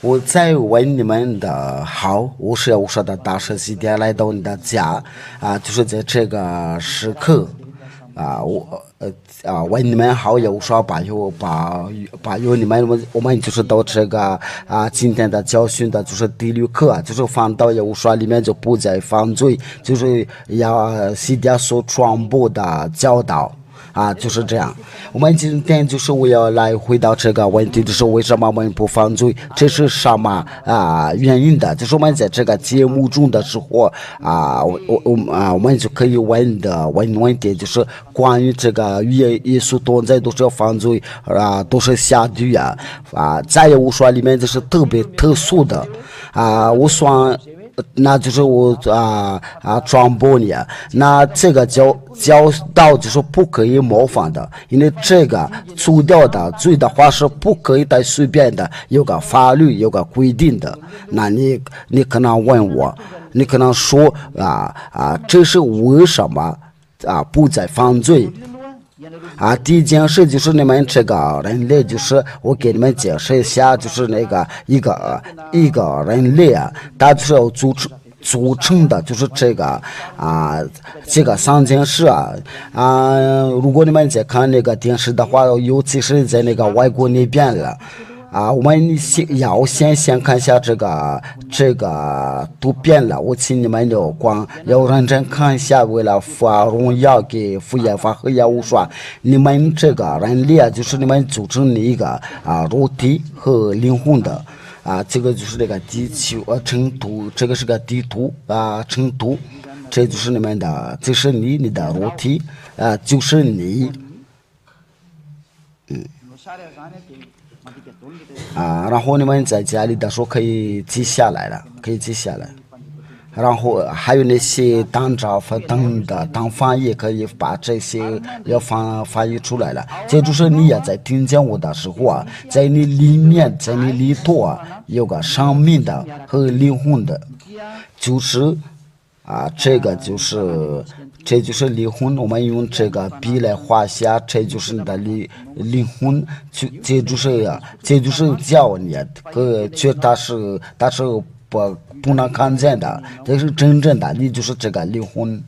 我在为你们的好，无时无刻的大声西点来到你的家就是在这个时刻为你们好，有说把有你们我们就是到这个今天的教训的就是第六课，就是放到有说里面就不再犯罪，就是要西点所传播的教导。就是这样。我们今天就是我要来回答这个问题，就是为什么我们不犯罪？这是什么原因的？就是我们在这个节目中的时候我们就可以问题，就是关于这个耶稣存在都是要犯罪都是下地在我说里面就是特别特殊的我说。那就是我传播你那这个教导就是不可以模仿的，因为这个除掉的罪的话是不可以再随便的，有个法律有个规定的。那你可能问我，你可能说这是为什么不再犯罪？第一件事就是你们这个人类，就是我给你们解释一下，就是那个一个人类它就是要组成的，就是这个这个三件事如果你们在看那个电视的话，尤其是在那个外国那边了。我们要先看一下这个图片了。我请你们要认真看一下，为了发荣耀给福音法和耶和华，你们这个人类就是你们组成的一个肉体和灵魂的这个就是那个地球成图，这个是个地图成图，这就是你们的，这是你的肉体就是你然后你们在家里的时候可以记下来了，然后还有那些当照和当翻译，可以把这些要翻译出来了。这就是你也在听见我的时候在你里面，在你里头有个生命的和灵魂的，就是这就是灵魂，我们用这个笔来画下，这就是你的灵魂，这就是叫你，它是不能看见的，这是真正的，你就是这个灵魂。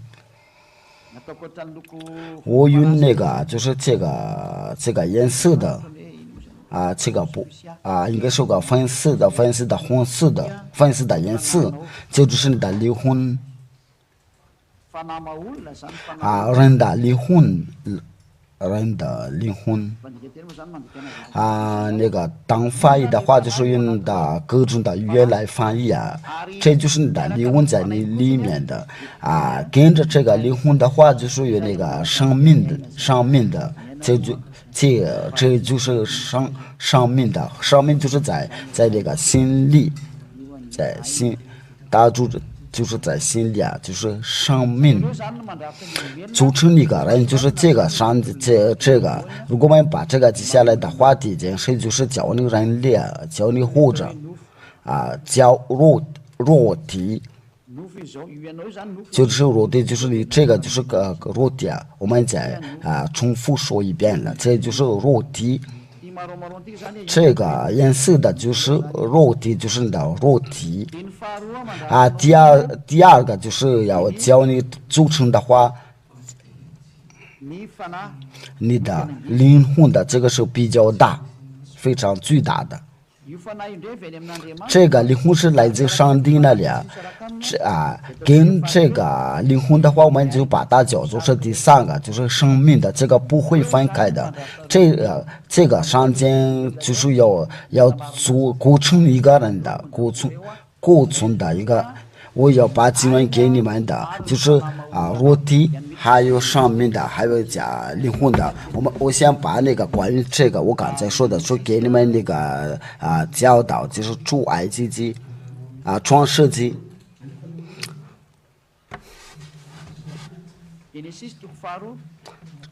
我用那个就是这个颜色的这个不应该是个粉色的红色的粉色的颜色，这就是你的灵魂。人的灵魂那个当翻译的话，就是用的各种的语言来翻译这就是你的灵魂在你里面的跟着这个灵魂的话，就属于那个生命的，这就是生命的，生命就是在这个心里，在心打住就是在心里就是生命组成一个人，就是这个如果我们把这个记下来的话，第一件事就是教你人类，教你活着教肉体，就是肉体，就是你这个就是个肉体我们再重复说一遍了，这就是肉体。这个颜色的就是肉体，就是你的肉体第二个就是要教你组成的话，你的灵魂的这个是比较大，非常巨大的。这个灵魂是来自上帝那里跟这个灵魂的话，我们就把它叫做是第三个，就是生命的，这个不会分开的。这个上间就是要构成一个人的构成的一个，我要把经文给你们的，就是肉体，还有生命的，还有灵魂的。我先把那个关于这个我刚才说的，说给你们那个教导，就是出埃及记创世纪。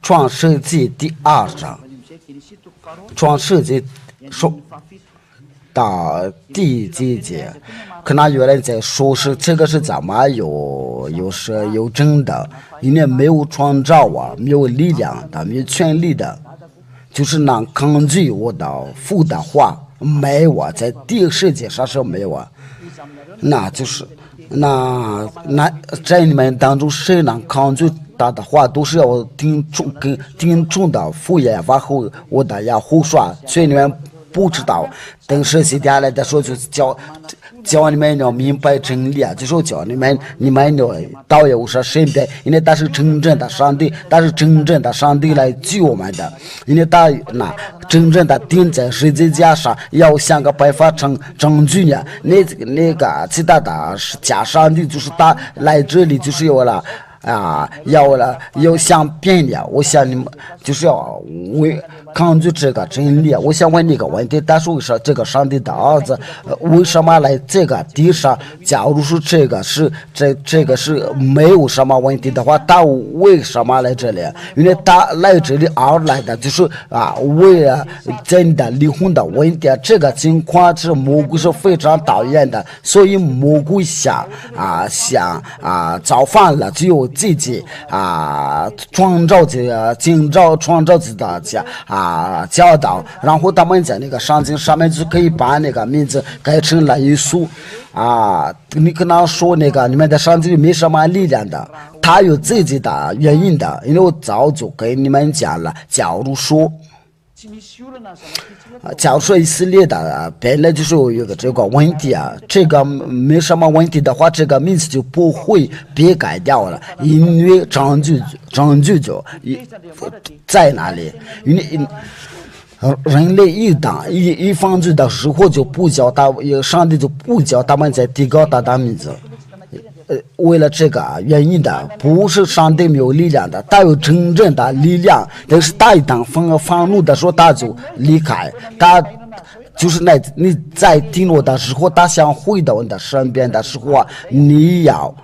创世纪第2章，创世纪说到第几节，可能有人在说是这个是怎么有真的，因为没有创造没有力量的，没有权利的，就是能抗拒我的父的话，没有，在第一个世界上是没有，那就是那在你们当中谁能抗拒他的话，都是要听从的敷衍，然后我的要胡说，所以你们不知道。等实习下来的时候就教你们要明白真理啊，就是教你们要到有说身边，因为他是真正的上帝，来救我们的，因为他真正的钉在十字架上，要想个办法证据呢。那个其他的假上帝就是他来这里就是有了。要想变的，我想你们就是要抗拒这个真理。我想问你个问题，但是为什么这个上帝的儿子为什么来这个地上？假如说这个是没有什么问题的话，他为什么来这里？因为他来这里而来的就是为了真的离婚的问题。这个情况是魔鬼是非常讨厌的，所以魔鬼想造反了，只有自己创造自己的教导，然后他们在那个圣经上面就可以把那个名字改成了耶稣你可能说那个你们的圣经没什么力量的，他有自己的原因的，因为我早就跟你们讲了，假如说以色列的本来就是有一个这个问题这个没什么问题的话，这个名字就不会被改掉了，因为证据就在哪里？因为人类一犯罪的时候就不叫他，上帝就不叫他们再提高他的名字。为了这个原因的，不是上帝没有力量的，他有真正的力量，但是他一旦愤怒的时候，他就离开，他就是你在低落的时候，他想回到你的身边的时候你要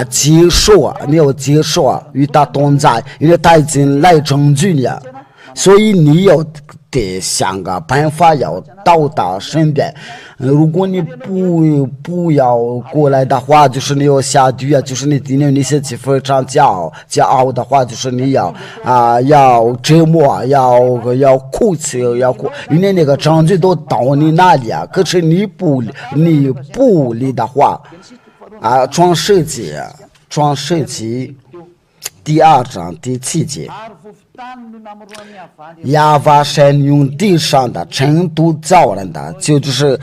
接受你要接受与他同在，因为他已经来拯救你了，所以你要得想个办法要到他身边。如果你不要过来的话，就是你要下地就是你今天那些非常骄傲的话，就是你要折磨，要哭泣，因为那个证据都到你那里可是你不理的话创世纪第2章第7节，亚巴神用地上的尘土造人的，就是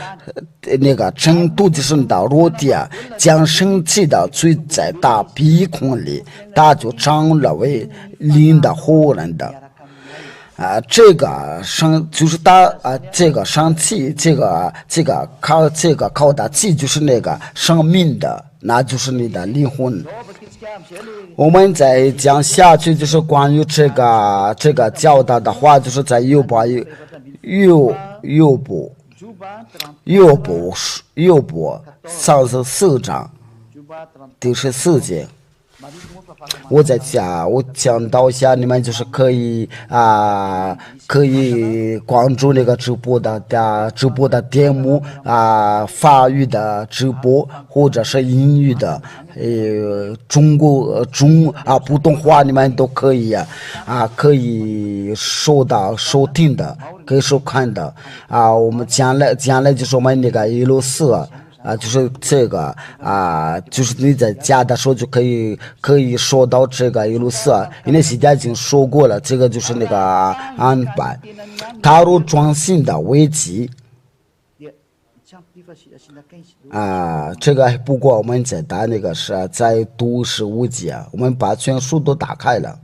那个尘土就是你的肉体将生气的吹在他鼻孔里，他就成了为灵的活人的。这个就是他这个生气，这个靠的气就是那个生命的，那就是你的灵魂。我们再讲下去，就是关于这个教导的话，就是在约伯34章第14节。我讲到一下，你们就是可以关注那个直播的节目法语的直播或者是英语的普通话你们都可以可以收听的，可以收看的我们将来就是我们那个164就是这个就是你在家的时候就可以说到这个164因为现在已经说过了，这个就是那个安排踏入创新的危机这个不过我们在打那个是在读15节我们把全书都打开了。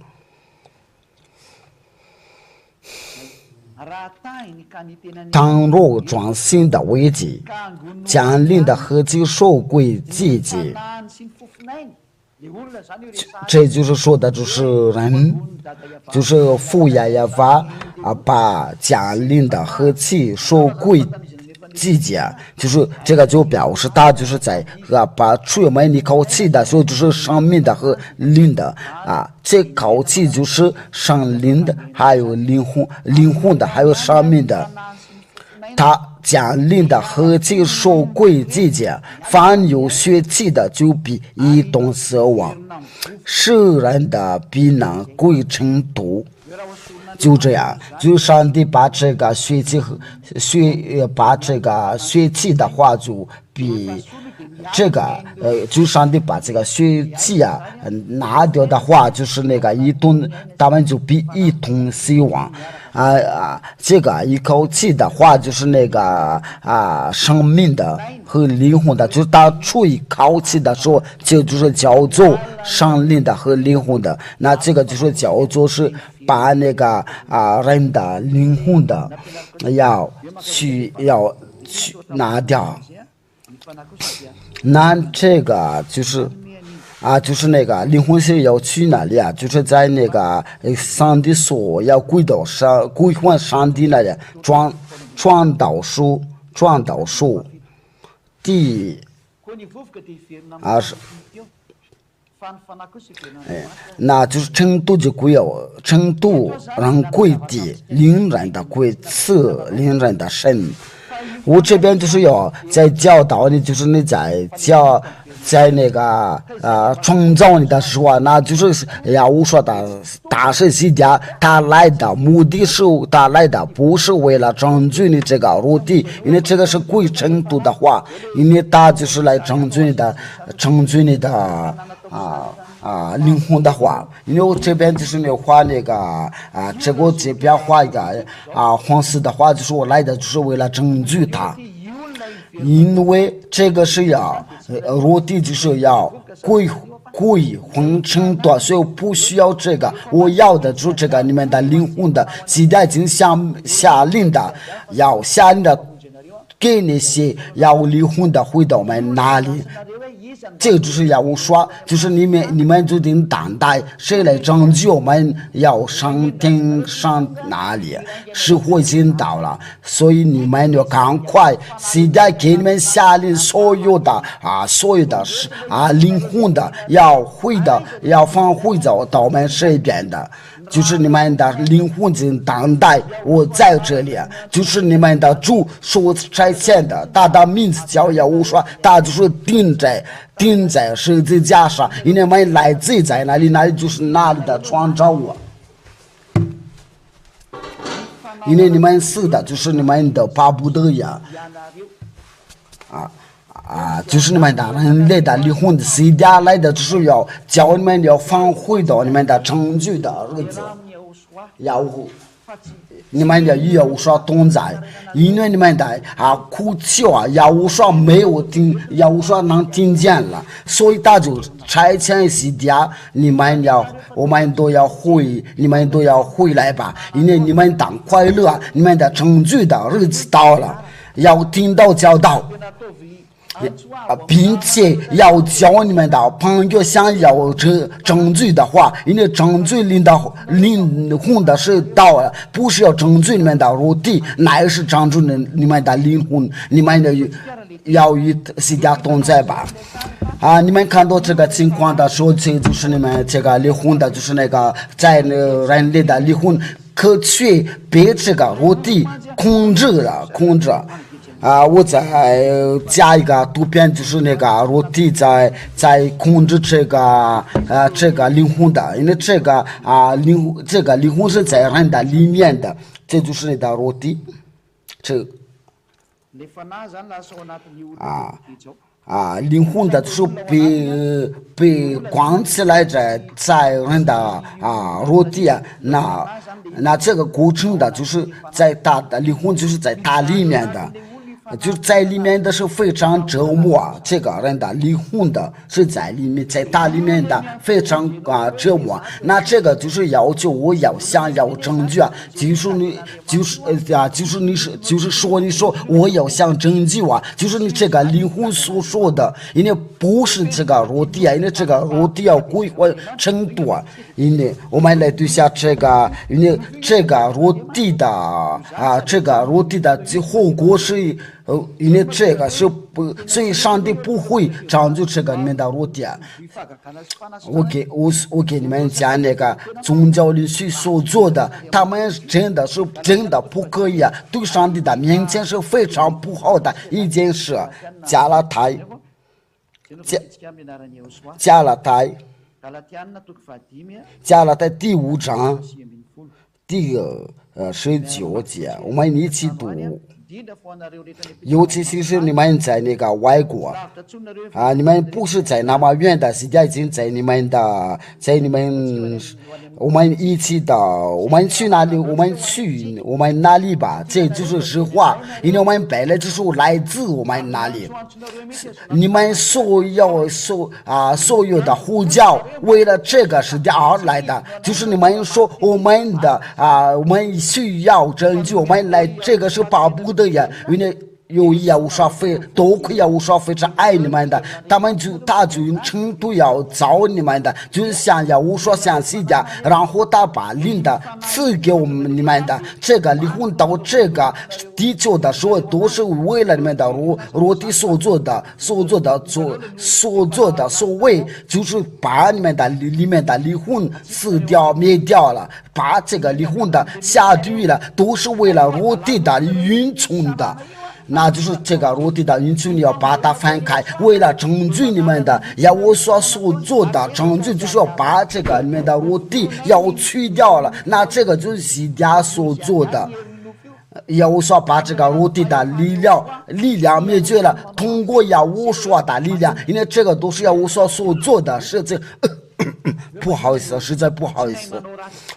倘若创新的危机降临的合计受归季节，这就是说的就是人就是敷衍法把降临的和气受归季节，就是这个就表示他就是在把出门一口气的时候就是生命的和灵的这口气就是生灵的还有灵魂的还有生命的，他降临的和气受归季节，凡有血气的就必一同死亡，世人的必能归尘土。就这样，就上帝把这个把这个血气的话就比这个就上帝把这个血气拿掉的话，就是那个一吨，他们就比一吨死亡。这个一口气的话，就是那个生命的和灵魂的，就是他出一口气的时候，就是叫做生灵的和灵魂的。那这个就是叫做是把那个人的灵魂的要去拿掉。那这个就是那个灵魂是要去哪里啊？就是在那个上帝所要归还上帝那里传道书第20。那就是成都就归成都人归地，灵人的归赐灵人的神。我这边就是要在教导你，就是你在那个创造你的时候那就是我说的大神西家他来的目的是他来的不是为了拯救你这个肉体，因为这个是归程度的话，因为他就是来拯救你的灵魂的话，因为我这边就是没有画那个这个这边画一个黄色的话，就是我来的就是为了拯救他，因为这个是要肉体就是要归还程度，所以不需要这个，我要的就是这个你们的灵魂的，现在已经下令的给那些要灵魂的回到我们哪里。这个就是要我说，就是你们就得等待谁来拯救我们，要上天上哪里？时候已经到了，所以你们要赶快，现在给你们下令，所有的灵魂的要放回到我们这边的。就是你们的灵魂在等待我在这里，就是你们的主所差遣的，他的名字叫耶和华，他就是钉在十字架上，因为你们来自在哪里，哪里就是哪里的创造我。因为你们死的就是你们的巴不得呀，就是你们的人类的灵魂的谁家来的，就是要叫你们要放回到你们的拯救的日子，你们的耶和华同在，因为你们的哭泣耶和华没有听，耶和华能听见了，所以他就差遣西家，我们都要回来吧，因为你们当快乐，你们的拯救的日子到了，要听到教导。并且要教你们的朋友想要拯救的话，因为拯救灵魂的是道了，不是要拯救你们的肉体，乃是拯救你们的灵魂，你们的要与世界同在吧。你们看到这个情况的时候，这就是你们这个灵魂的，就是那个在人类的灵魂可去被这个肉体控制。我再加一个图片，就是那个肉体在控制这个灵魂的，因为这个灵魂是在人的里面的，这就是你的肉体，灵魂的就是被关起来在人的肉体那这个过程的就是在他的灵魂就是在他里面的。就在里面的是非常折磨这个人的灵魂的，是在里面，在他里面的非常折磨。那这个就是要求我想要拯救，就是说我要想拯救就是你这个灵魂所说的，因为不是这个肉体因为这个肉体要归还程度因为我们来对下这个，因为这个肉体的后果是。因为这个是不，所以上帝不会拯救这个里面的肉体。我给你们讲那个宗教领袖所做的，他们真的不可以对上帝的面前是非常不好的一件事。加拉太第5章第19节，我们一起读。尤其是你们在那个外国你们不是在那么远的，现在已经在你们我们一起的，我们去哪里？我们哪里吧？这就是实话，因为我们本来就是来自我们哪里。你们所有的呼叫，为了这个是而来的，就是你们说我们需要拯救，我们来这个是巴不得呀，因为有业务说非多亏业务说非是爱你们的，他就用程度要找你们的，就是想业务说相信的，然后他把领的赐给我们你们的，这个离婚到这个地球的时候都是为了你们的肉体所做的所谓就是把你们的里面的离婚死掉灭掉了，把这个离婚的下地狱了，都是为了肉体的运从的。那就是这个肉体的运作，你要把它分开，为了拯救你们的，要我所做的拯救，就是要把这个你们的肉体要去掉了。那这个就是西家所做的，要我说把这个肉体的力量灭绝了，通过要我说的力量，因为这个都是要我所做的事情。不好意思，实在不好意思。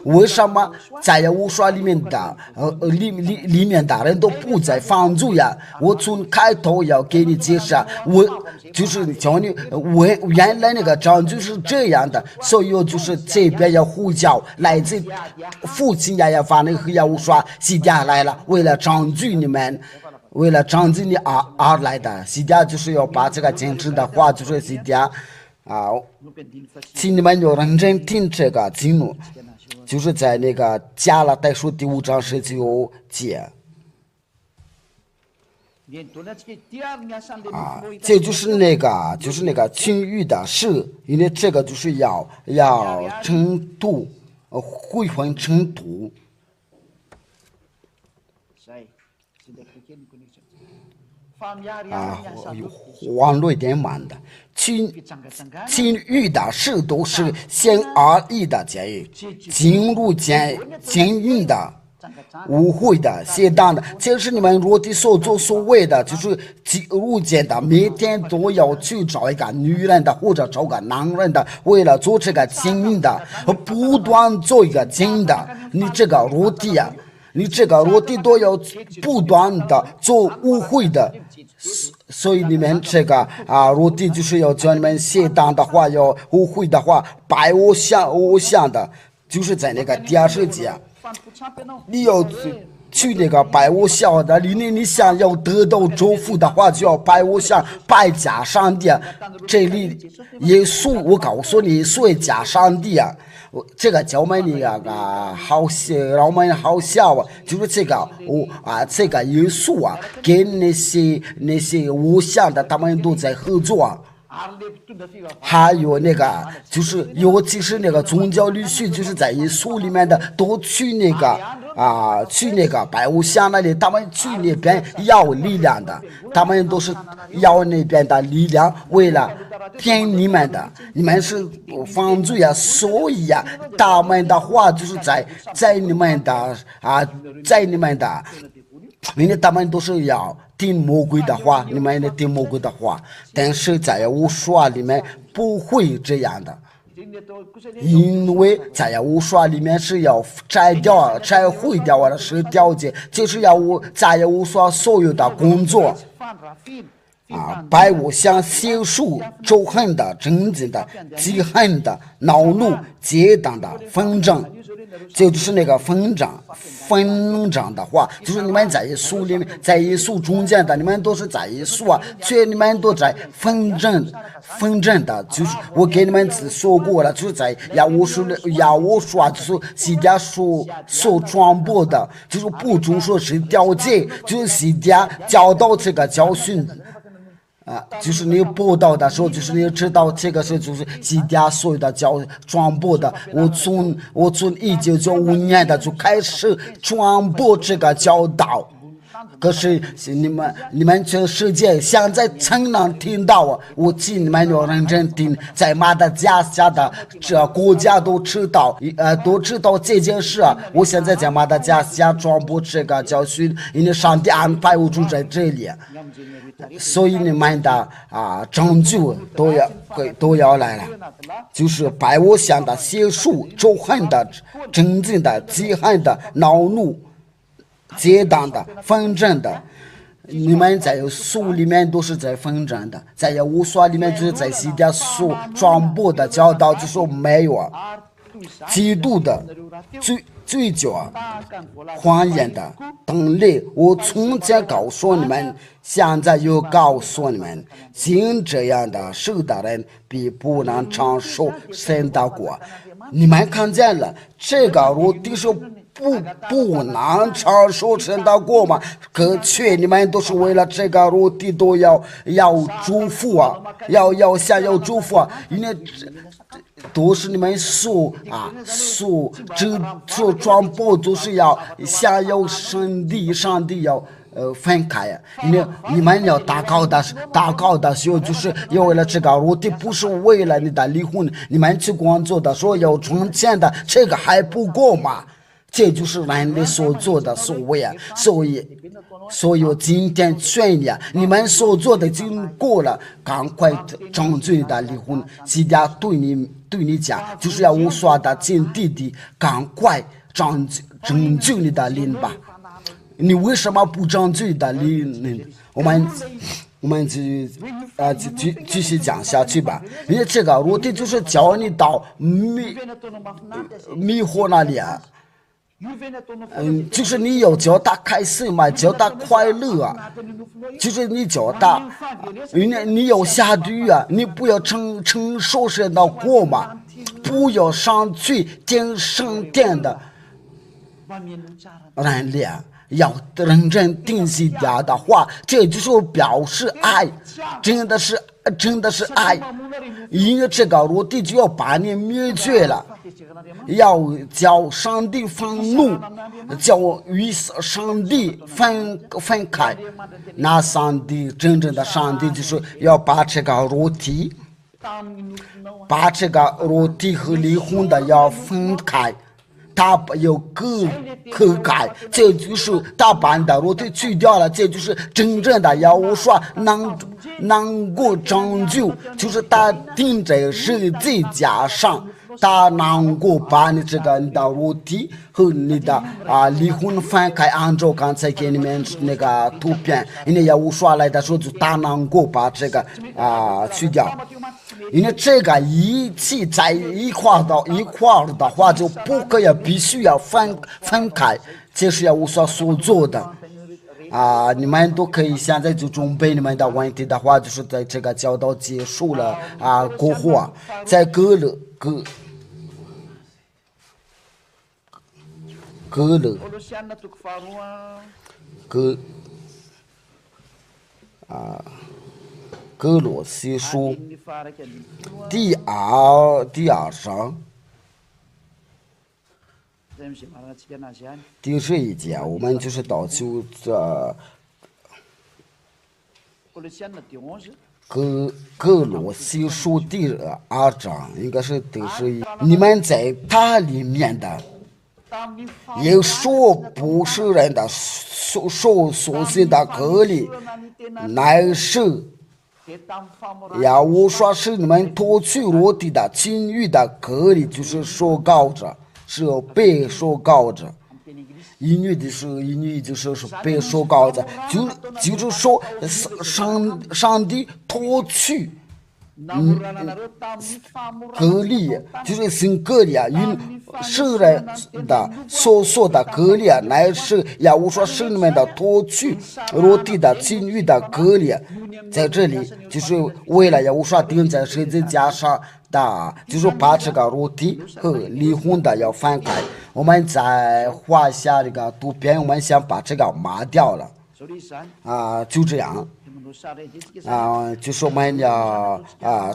为什么在无说里面的里面的人都不在放逐呀？我从开头要给你解释，我就是教你，我原来那个章就是这样的，所以就是这边要呼叫，来自父亲呀要发那个要说西家来了，为了拯救你们。为了拯救你而来的，西家就是要把这个坚持的话，就是西家。请你们要认真听这个经文，就是在那个加拉太书第5章19节这就是那个情欲的事，因为这个就是要程度悔婚程度。网络有点慢的，情欲的事都是显而易的监狱，进入监狱的污秽的邪荡的，这是你们肉体所做所谓的，就是进入监的，每天都要去找一个女人的或者找个男人的，为了做这个监狱的，不断做一个监狱的，你这个肉体啊。你这个肉体都要不断的做污秽的，所以你们这个肉体就是要教你们邪荡的话，要污秽的话，拜偶像的，就是在那个第20节，你要去那个拜偶像的，你想要得到祝福的话，就要拜偶像，拜假上帝。这里耶稣，我告诉你，耶稣假上帝啊。这个教我们好笑，让我们好笑啊！就是这个这个耶稣啊，跟那些偶像的他们都在合作。还有那个就是尤其是那个宗教律师，就是在耶稣里面的都去那个拜偶像那里，他们去那边要力量的，他们都是要那边的力量，为了骗你们的，你们是犯罪呀，所以呀，他们的话就是在你们的因为他们都是要听魔鬼的话，你们也听魔鬼的话，但是在无说里面不会这样的，因为在无说里面是要拆毁掉我的是条件，就是要在无说所有的工作拜偶像、邪术、仇恨的、争竞的、记恨的、恼怒、结党的、纷争。这就是那个纷争的话，就是你们在耶稣里面，在耶稣中间的，你们都是在耶稣啊，却你们都在纷争的，就是我给你们说过了，就是在亚乌说就是西家所传播的，就是不中说是条件，就是西家教导这个教训。就是你报道的时候，就是你知道这个是就是西家所有的传播的。我从1995年的就开始传播这个教导，可是你们这世界现在曾能听到啊，我请你们要认真听，在马达加斯加的这国家都知道这件事啊。我现在在马达加斯加传播这个教训，因为上帝安排我住在这里，所以你们的拯救都要来了，就是把我想的邪术、仇恨的、真正的、记恨的、恼怒、结党的、纷争的。你们在书里面都是在纷争的，在耶和华里面就是在西点书传播的教导，就说没有嫉妒的、醉酒谎言的等类。我从前告诉你们，现在又告诉你们，行这样的事的人必不能承受神的国。你们看见了这个我的是不能承受神的国吗？可却你们都是为了这个肉体都要祝福想要祝福因为都是你们所传播都是想要上帝要分开呀，因为你们要祷告的时候，就是要为了这个肉体，不是为了你的离婚。你们去工作的时候要赚钱的，这个还不够吗？这就是人类所做的所谓啊，所以今天劝你你们所做的已经过了，赶快拯救你的离婚。今天对你讲，就是要无所的尽弟弟，赶快拯救你的灵吧。你为什么不拯救你的灵？我们继续讲下去吧。因为这个我的就是教你到迷惑那里啊。就是你要叫他开心嘛，叫他快乐啊，就是你叫他，你要下地狱啊，你不要承受神的国嘛，不要上去进圣殿的人脸，要认真听西家的话，这就是表示爱，真的是爱，因为这个我弟就要把你灭绝了。要叫上帝愤怒，叫与上帝分开。那上帝真正的上帝就是要把这个肉体和离婚的要分开，他要割开，这就是他把你的肉体去掉了，这就是真正的要我说能够拯救，就是他钉在十字架上。他能够把你的肉体和你的离婚分开，按照刚才给你们那个图片，因为要我说来的时候，就他能够把这个去掉。因为这个一起在一块的话，就不可以必须要分开，这是要我所做的。你们都可以现在就准备你们的问题的话，就是在这个教导结束了过后在哥勒罗西书第二章第11节，我们就是到就哥罗西书第2章，应该是第11。你们在他里面的有说不是人的所信的隔离，乃是要我说是你们脱去肉体的情欲的隔离，就是说告着，是被说告着。英语就是被说告着，就是说上帝脱去隔离，就是sin隔离与世人的所说的隔离乃是要我说是你们的脱去肉体的情欲的隔离，在这里就是为了要我说钉在十字架上的，就是把这个肉体和离婚的要分开。我们再画下这个图片，我们想把这个抹掉了就这样就是我们要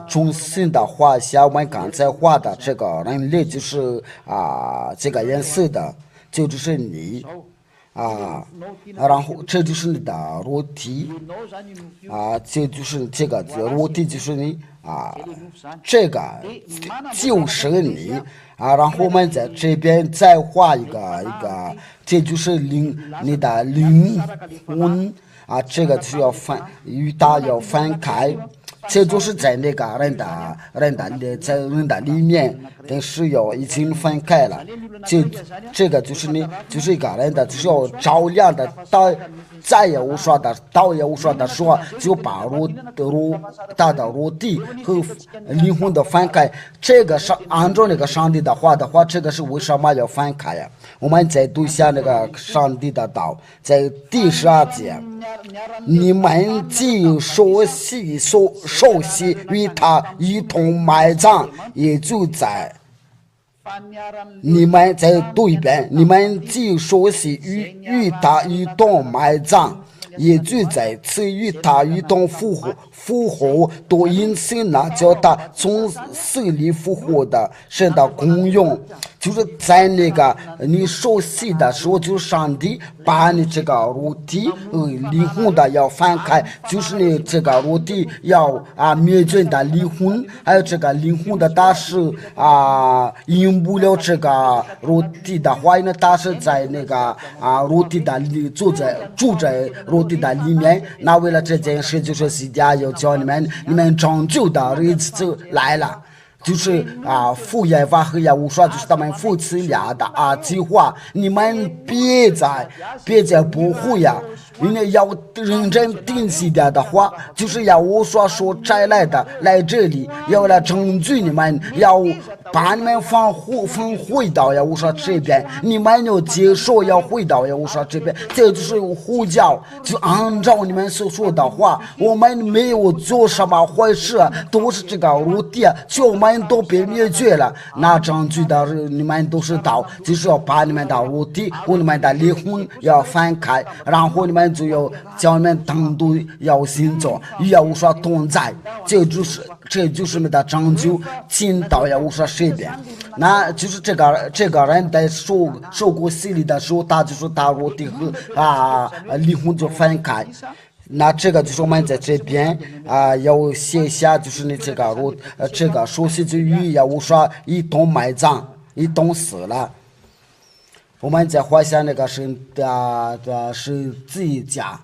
重新的画下我们刚才画的这个人类，就是这个颜色的，就是你然后这就是你的裸体这就是这个裸体就是你这个就是你然后我们在这边再画一个，这就是你的灵魂这个就要与它要分开。这就是在那个在人的里面，但是已经分开了。这个就是就是一个人的，就是要照亮的，再也无说的，倒也无说的说，就把他的肉体和灵魂的分开。这个是按照那个上帝的话，这个是为什么要分开呀？我们再读一下那个上帝的道，在第12节，你们既熟悉与他一同埋葬，也就在你们再读一遍，你们既熟悉与他一同埋葬，也就在此与他一同复活，都因信了叫他从死里复活的神的功用。就是在那个你熟悉的时候，就是上帝把你这个肉体和灵魂的要分开，就是你这个肉体要灭绝的灵魂，还有这个灵魂的它是赢不了这个肉体的话呢，它是在那个肉体的住在肉体的里面。那为了这件事，就是西家要叫你们拯救的日子就来了。就是父耶和华和耶和华就是他们夫妻俩的计划，你们别再不会呀，因为要认真定西点的话，就是耶和华说摘来的来这里，要来拯救你们，要把你们放回到耶和华这边，你们要接受要回到耶和华这边，这就是呼叫，就按照你们所说的话，我们没有做什么坏事，都是这个肉体，就我们都被灭绝了。那证据的你们都知道，就是要把你们的肉体和你们的灵魂要分开，然后你们就要叫你们单独要行走，与耶和华同在，这就是你的拯救，进到耶和华这边。那就是这个人在受过洗礼的时候，他就是他肉体和灵魂就分开。那这个就是我们在这边要写下，就是你这个熟悉之语，要无说一同埋葬，一同死了。我们再画下那个是自己家。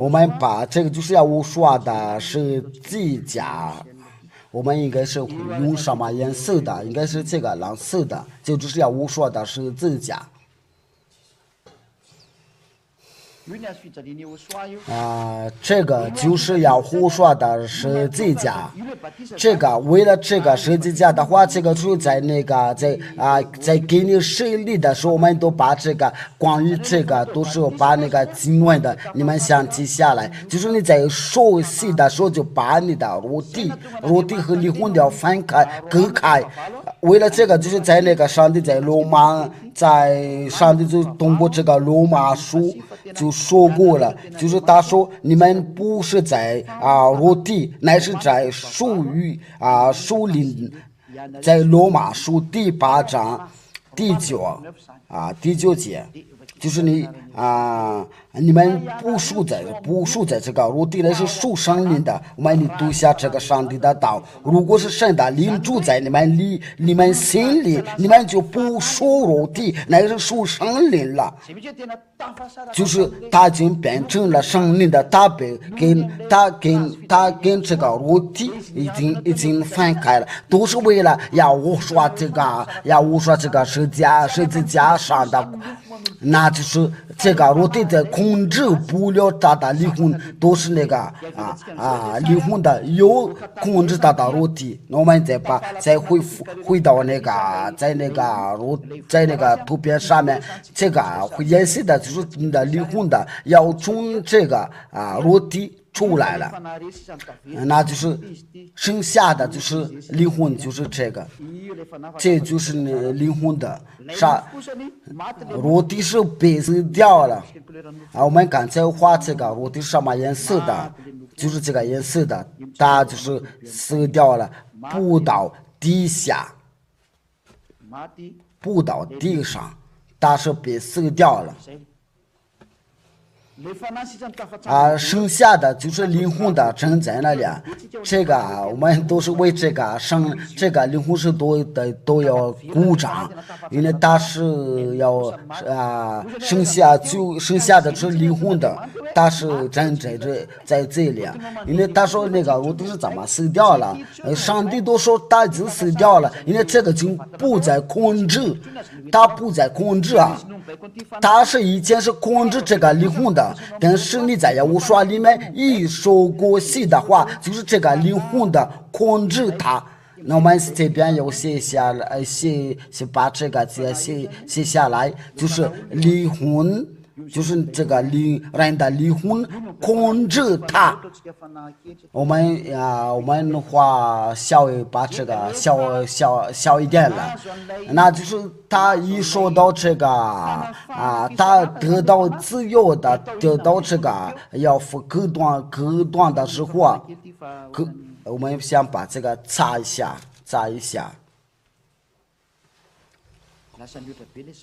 我们把这个就是要无说的是自己家。我们应该是用什么颜色的？应该是这个蓝色的，就是要无说的是自己家。这个就是要胡说的十字架。这个为了这个十字架的话，这个就在那个在给你设立的时候，我们都把这个关于这个都是把那个经文的你们想记下来。就是你在受洗的时候，就把你的肉体和灵魂要分开隔开。为了这个，就是在那个上帝在罗马，上帝就通过这个罗马书就说过了，就是他说你们不是在肉体，乃是在属灵，在罗马书第8章第9节，就是你们不属在这个肉体，乃是属神灵的。我们读下这个上帝的道，如果是神的灵住在你们心里，你们就不属肉体，乃是属神灵了。就是他已经变成了神灵的，他跟这个肉体已经分开了，都是为了要我说这个十字架上的，那就是这个肉体在控制不了他的灵魂，都是那个灵魂的有控制他的肉体。我们再回到那个在那个图片上面，这个演示的就是你的灵魂的要从这个肉体出来了，那就是剩下的就是灵魂，就是这就是你灵魂的肉体是被死掉了我们刚才画这个肉体什么颜色的，就是这个颜色的，它就是死掉了，不到地下。扑到地上，但是被死掉了。剩下的就是灵魂的正在那里。这个我们都是为这个灵魂是都要鼓掌，因为他是要剩下的是灵魂的，他是真在这里。因为他说那个我都是怎么死掉了，上帝都说他已经死掉了，因为这个就不再控制，他不再控制啊。他是以前是控制这个灵魂的，但是你在耶和华里面一说过戏的话，就是这个灵魂的控制他。那我们这边要写下来，把这个字写下来，就是灵魂，就是这个人的灵魂控制他。我们话稍微把这个小一点了，那就是他一说到这个他得到自由的，得到这个要付各段的时候，我们想把这个查一下，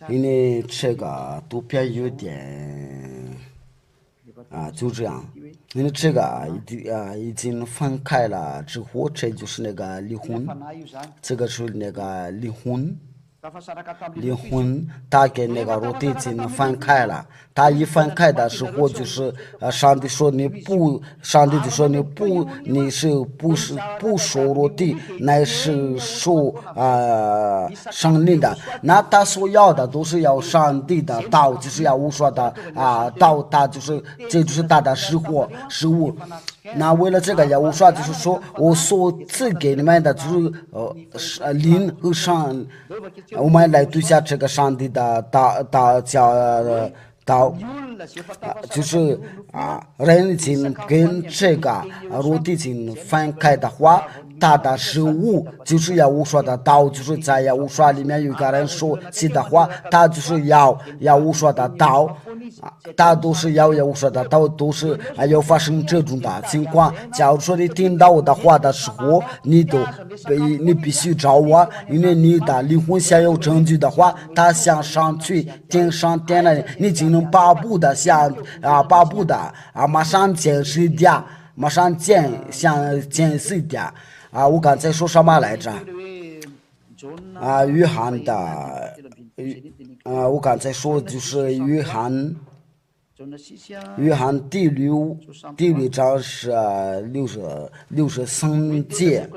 因为这个图片有点就这样，因为这个已经分开了之后，这就是那个离婚，这个是那个离婚，他跟那个肉体已经分开了。他一分开的时候，就是上帝说你不，上帝就说你是不属肉体，乃是属生灵的。那他所要的都是要上帝的道，就是要无说的道，他就是这就是他的食物。那为了这个也无说，就是说我所赐给你们的就是灵和上，我们来读下这个上帝的道，就是人已经跟这个肉体已经分开的话，他的食物就是要无说的道，就是在要无说里面有个人说起的话，他就是要无说的道。他都是要无说的道，都是要发生这种的情况。假如说你听到我的话的时候，你必须找我，因为你的灵魂想有证据的话，他想上去点上点了，你就能巴不得马上见识点，马上见识点我刚才说什么来着？约翰的我刚才说就是约翰第六章是63节，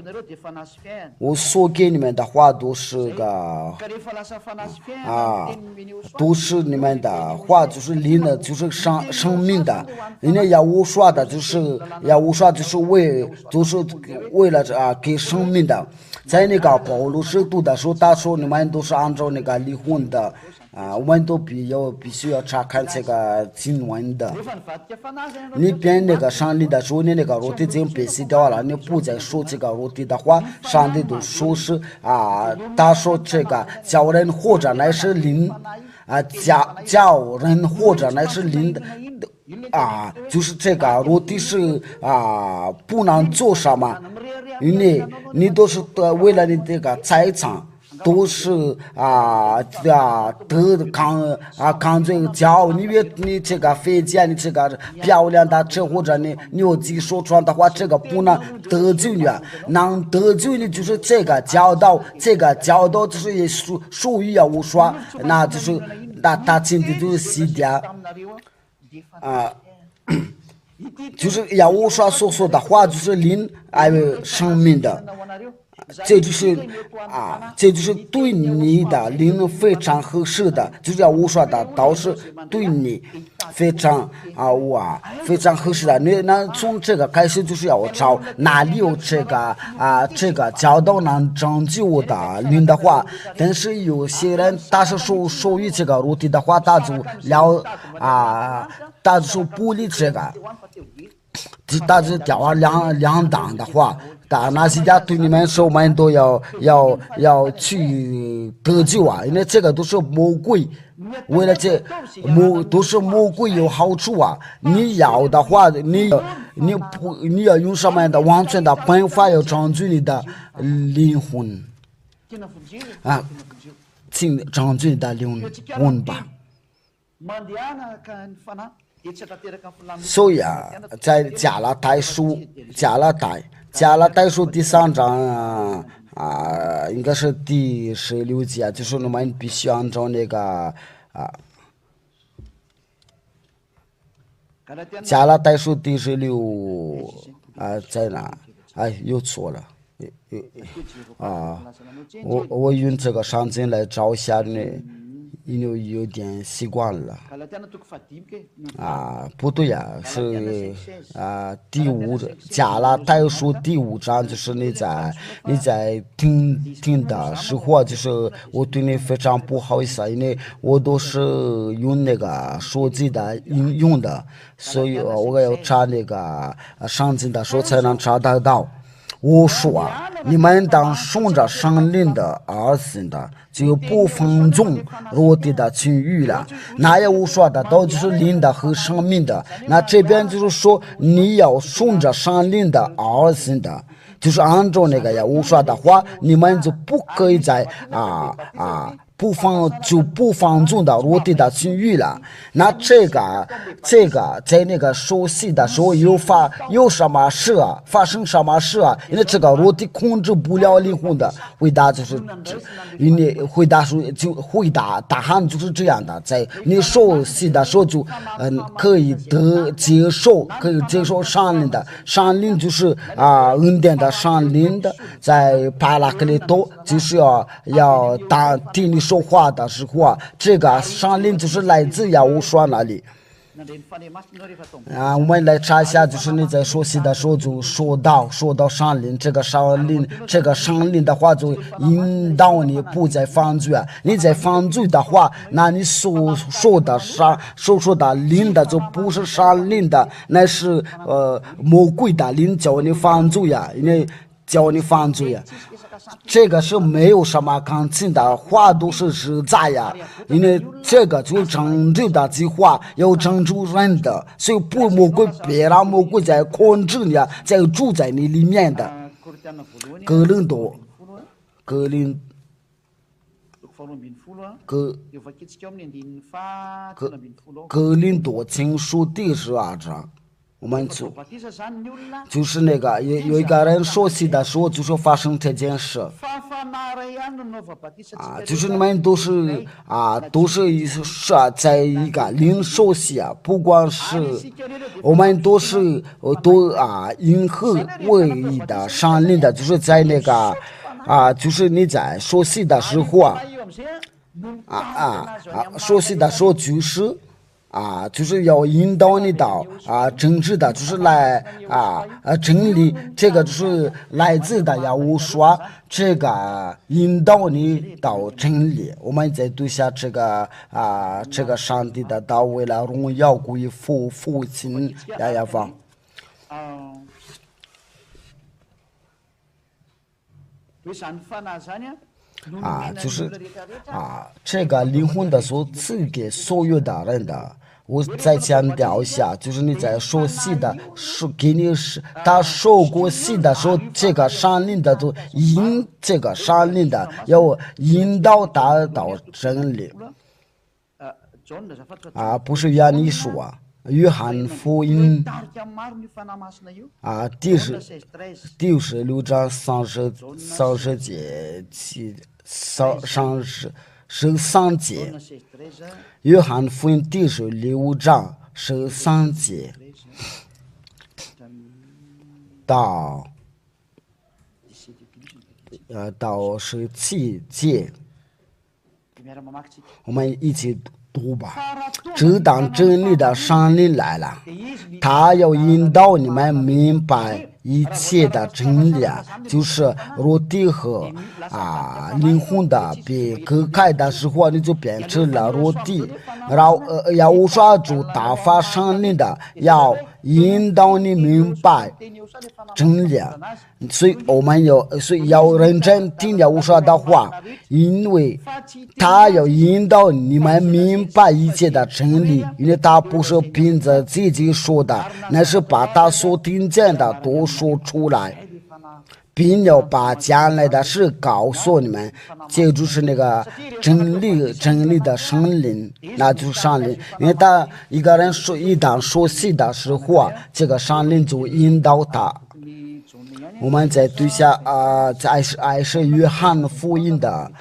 我所给你们的话都是都是你们的话，就是灵的，就是生命的。人家要我说的，就是为了给生命的。在那个保罗使徒的时候，他说你们都是按照那个离婚的。我们都必须要查看这个经文的。你变那个上帝的时候，你那个肉体已经被洗掉了，你不再说这个肉体的话，上帝都说是他说这个叫人活着乃是灵叫人活着乃是灵的就是这个肉体是不能做什么，因为你都是为了你这个财产。都是抗这个骄傲，因为你这个飞机你这个漂亮的车或者你有自己说穿的话，这个不能得罪你，能得罪你就是这个教导就是也属于无说，那就是他今天就是洗掉就是要无说所说的话，就是灵还有生命的。这就是对你的灵非常合适的，就是要我说的都是对你非常非常合适的。那从这个开始就是要找哪里有这个教导能拯救我的灵的话，但是有些人他是属于这个肉体的话，他就他就不理这个。他是掉两档的话，那些家对你们说，我们都要去得救因为这个都是魔鬼，为了都是魔鬼有好处你要的话，你要用什么样的完全的办法要拯救你的灵魂长进的灵魂吧。所以啊，在加拉太书第3章应该是第16节，就是我们必须按照那个加拉太书第16在哪？又错了。我用这个圣经来找一下呢，因为有点习惯了。不对呀，是加拉太书第5章，就是你在听的时候，就是我对你非常不好意思，因为我都是用那个手机的用的，所以我要查那个圣经的时候才能查得到。我说你们当顺着圣灵的儿行的，就不放纵肉体的情欲了。那也我说的到就是灵的和生命的，那这边就是说你要顺着圣灵的儿行的，就是按照那个呀我说的话，你们就不可以在不放纵的肉体的情欲了。那这个在那个熟悉的时候有什么事啊？发生什么事啊？因为这个肉体控制不了灵魂的回答，就是因为回答答案就是这样的，在你熟悉的时候就可以接受上灵的，上灵就是恩典的上灵的，在巴拉克里多就是要听你说话的时候这个上灵就是来自亚乌说那里。我们来查一下，就是你在熟悉的时候就说到上灵，这个上灵的话就引导你不再犯罪。你在犯罪的话，那你所说的灵的就不是上灵的，那是魔鬼的灵叫你犯罪呀，因为叫你犯罪呀。这个是没有什么感情的话，都是实在呀，因为这个就是拯救的计划，要拯救人的，所以不魔鬼别让魔鬼在控制你，在住在你里面的。哥林多前书第12章。我们就是那个有一个人熟悉的时候，就是发生这件事就是你们都是在一个灵熟悉不光是我们都因何为义的上灵的，就是在那个就是你在熟悉的时候熟悉的时候就是要引导你到真实的，就是来真理，这个就是来自的呀。我说这个引导你到真理，我们在读下这个上帝的道，为了荣耀归父亲呀方。就是这个灵魂的所赐给所有的人的。我再强调一下，就是你在熟悉的给你他受过洗的时候，这个上灵的就这个上灵的要引导他到真理不是原理说约翰福音第16章30节13节，约翰福音第16章13节到17节，我们一起读吧。只当真理的上灵来了，他要引导你们明白一切的真理就是肉体和灵魂的被割开的时候，你就变成了肉体。然后要无法主大发上灵的，要引导你明白真理。所以我们要认真听要无法的话，因为他要引导你们明白一切的真理，因为他不是凭着自己说的，那是把他所听见的都说出来。并要把将来的事告诉你们，这就是那个真理的圣灵，那就是圣灵。因为他一个人一旦熟悉的时候啊，这个圣灵就引导他。我们在读下还是约翰福音的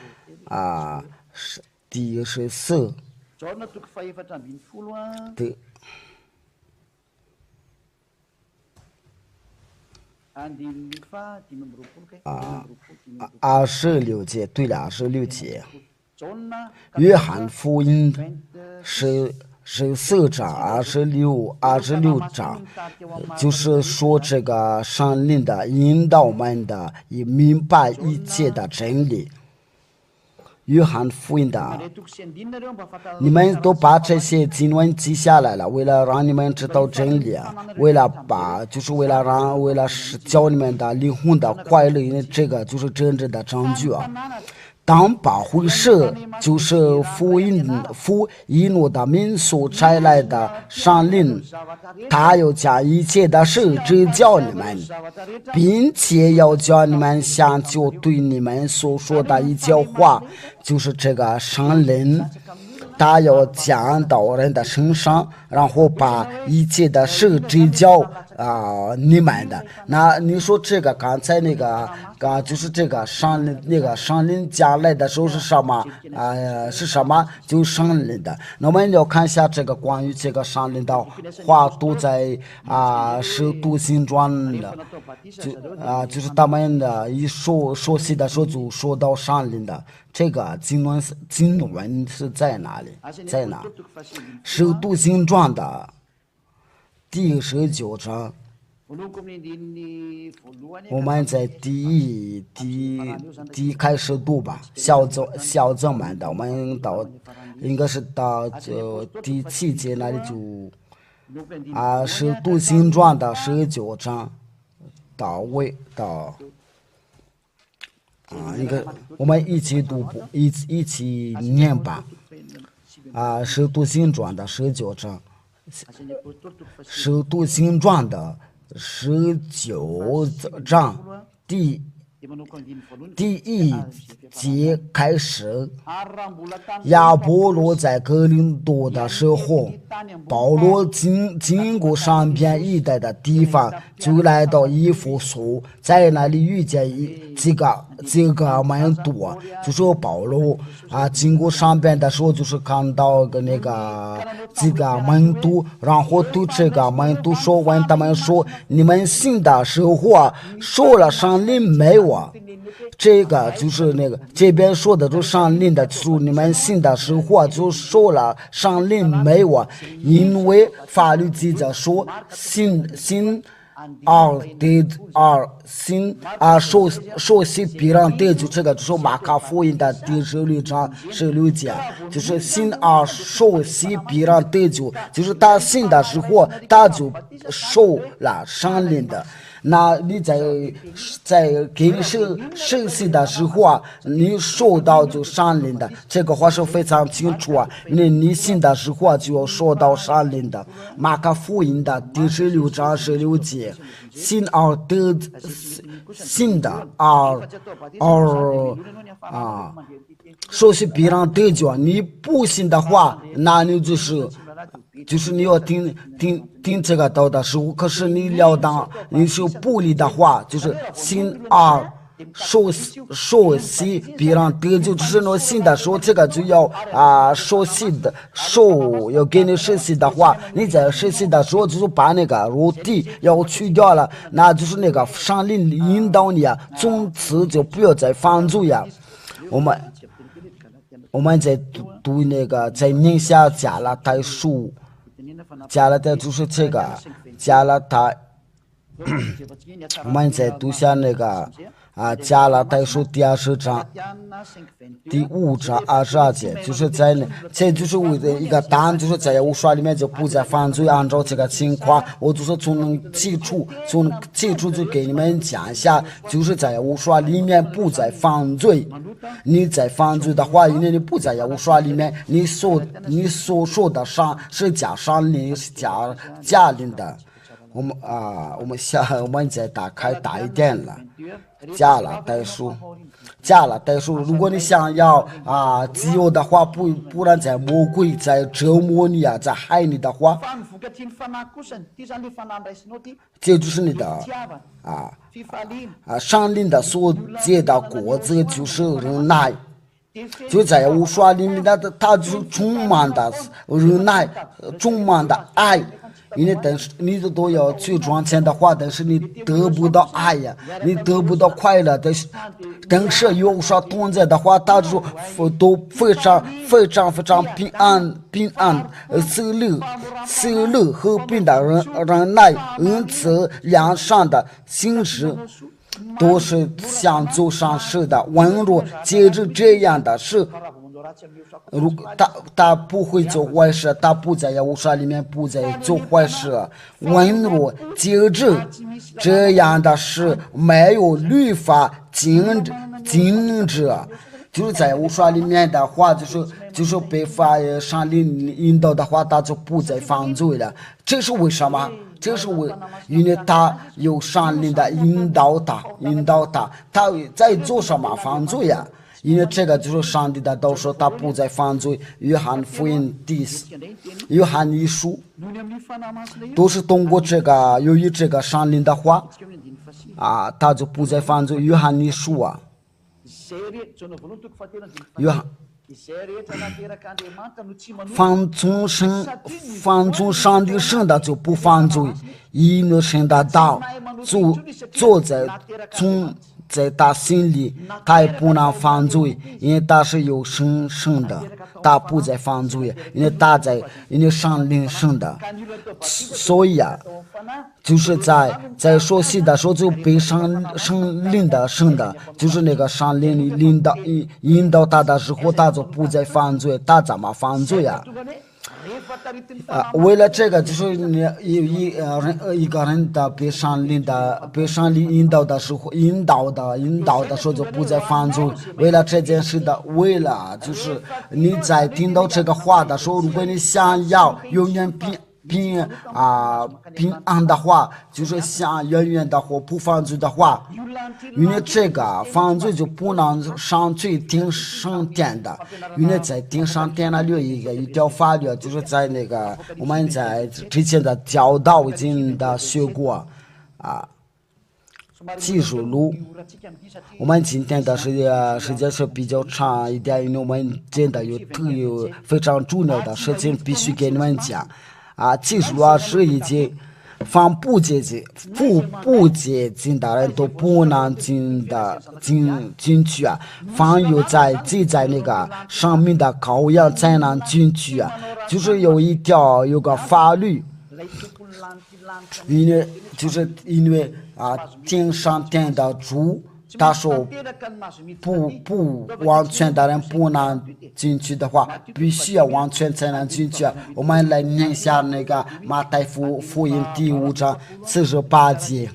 第14对。26节，对了，26节。约翰福音14章26章，就是说这个圣灵的引导我们的，以明白一切的真理。约翰福音的，你们都把这些经文记下来了，为了让你们知道真理，为了教你们的灵魂的快乐，因为这个就是真正的证据啊。当把回事就是福音的民所差来的圣灵，他要将一切的事指教你们，并且要叫你们想就对你们所说的一切话，就是这个圣灵，他要降到人的身上，然后把一切的事指教你们的。那你说这个刚才那个就是这个圣灵将来的时候是什么是什么？就是圣灵的。那我们要看一下这个关于这个圣灵的话，都在使徒行传的，就是他们的一熟悉的时候就说到圣灵的。这个经文是在哪里？在哪？使徒行传的第19章。我们在第一开始读吧，小正版的，我们应该是到第7节那里就使徒行传的19章应该我们一起读一起念吧。使徒行传的19章，使徒行传的19章第1节开始。亚波罗在哥林多的时候，保罗经过上边一带的地方，就来到以弗所，在那里遇见几个门徒，就说保罗经过上边的时候，就是看到几个门徒，然后对这个门徒问他们说，你们信的时候受了圣灵没有？这个就是这边说的就圣灵的时候，你们信的时候就受了圣灵没有？因为法律记着说信受洗必然得救，这个就是马可福音的第16章16节，就是信受洗必然得救，就是他信的时候他就受了圣灵的。那你在给你受洗的时候你受到就圣灵的，这个话是非常清楚因为你信的时候就要受到圣灵的。马可福音的第16章16节，信的受洗必然得救，你不信的话，那你就是你要听这个道的时候，可是你你是不理的话，就是信受洗必然得救，就是你信的时候，这个就要要给你受洗的话，你在受洗的时候就是把那个肉体要去掉了，那就是那个圣灵引导你从此就不要再犯罪我们在读在念下加拉太书，加拉太就是这个加拉太，我们在读下加拉太书第20章第5章22节，就是这就是我的一个答案，就是在无刷里面就不再犯罪，按照这个情况，我就是从起初就给你们讲一下，就是在无刷里面不再犯罪。你在犯罪的话，因为你不在无刷里面，你所说的伤是假伤灵，是假灵的。我们再打开大一点了。加拉太书，加拉太书，如果你想要自由的话，不然在魔鬼在折磨你在害你的话，这就是你的上灵的所结的果子就是忍耐。就在无刷里面的，它就是充满的忍耐，充满的爱。因为但是你都要去赚钱的话，但是你得不到爱呀，你得不到快乐。但是有啥同在的话，他就都非常平安，喜乐和平的忍耐，恩慈良善的心事。都是想做善事的，温柔节制这样的事。如果他不会做坏事，他不在耶路撒里面不在做坏事，温柔节制这样的事没有律法禁止。就是在耶路撒里面的话，就是被法上灵引导的话，他就不再犯罪了。这是为什么？这是因为他有上灵的引导他在做什么犯罪呀？因为这个就是上帝的都说他不再犯罪。约翰福音约翰一书都是通过这个，由于这个上灵的话他就不再犯罪。约翰一书放从上帝生的就不犯罪，因为神的道坐在他心里，他也不能犯罪，因为他是有生的，他不再犯罪，因为上灵生的。所以就是在说戏的时候就被上灵的生的，就是那个上灵引导他的时候，他就不再犯罪。他怎么犯罪呀？为了这个，就是你一个人的被上灵引导的时候，引导的时候就不再犯罪。为了这件事的，为了就是你在听到这个话的时候，如果你想要永远平安的话，就是想远远的或不犯罪的话，因为这个犯罪就不能上去听上天的。因为在听上天那里有一条法律，就是在那个我们在之前的教导已经的学过技术路。我们今天的时间是比较长一点，因为我们真的有非常重要的事情必须给你们讲。技术路是已经凡不接近的人都不能进去凡有记在那个上面的羔羊才能进去就是有个法律，因为天上天的主他说不完全的人不能进去的话，必须要完全才能进去。我们来念一下那个马太福音第5章48节，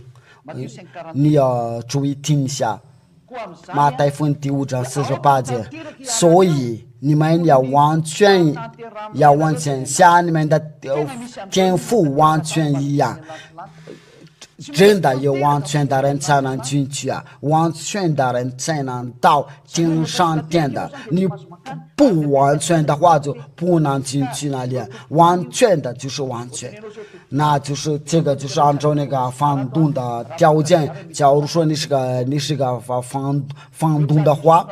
你要注意听一下。马太福音第5章48节，所以你们要完全像你们的天父完全一样。真的有完全的人才能进去完全的人才能到天上天的。你不完全的话就不能进去那里。完全的就是完全，那就是这个就是按照那个房东的条件。假如说你是个房东的话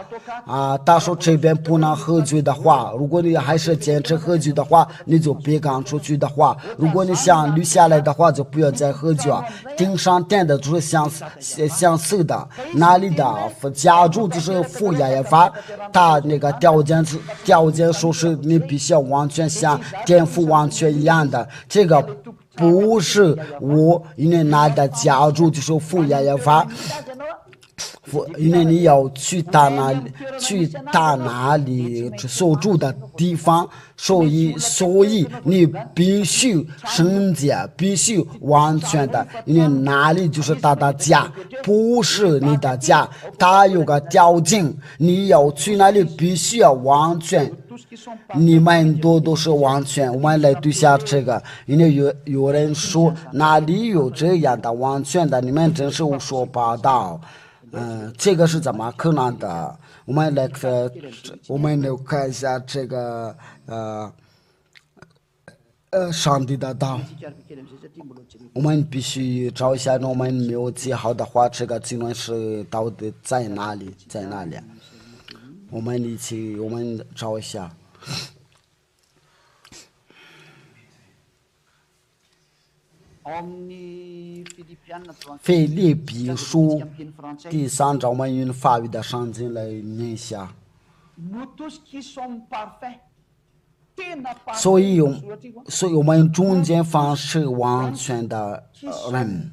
他说这边不能喝酒的话，如果你还是坚持喝酒的话，你就别赶出去的话，如果你想留下来的话，就不要再喝酒天上天的就是相似的，那里的家主就是父爷法，他那个条件说是你必须要完全像天父完全一样的。这个不是因为那的家主就是父爷法，因为你要去他那里所住的地方，所以你必须圣洁，必须完全的，因为那里就是他的家，不是你的家。他有个条件，你要去那里必须要完全你们都是完全。我们来对下这个，因为有人说哪里有这样的完全的，你们真是胡说八道。这个是怎么可能的？我们来看一下这个上帝的道。我们必须找一下，我们没有记好的话，这个经文是到底在哪里？在哪里？我们一起，我们找一下。腓立比书第3章，我们用法语的圣经来念一下。所以我们中间凡是完全的人，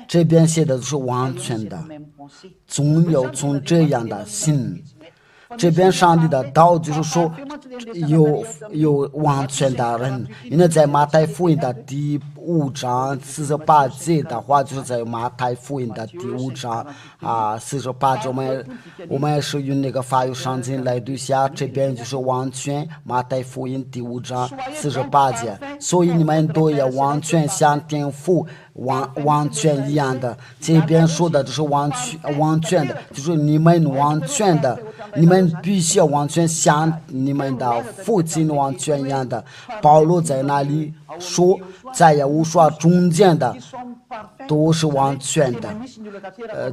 这边写的是完全的，总有从这样的心。这边上帝的道就是说有完全的人，因为在马太福音的第5章48节的话，就是在马太福音的第5章48节，我们是用那个法语圣经来对下，这边就是完全马太福音第5章48节，所以你们都要完全像天父完全一样的。这边说的就是完全的，就是你们完全的，你们必须要完全像你们的父亲完全一样的。保罗在那里说，在耶和华中间的都是完全的，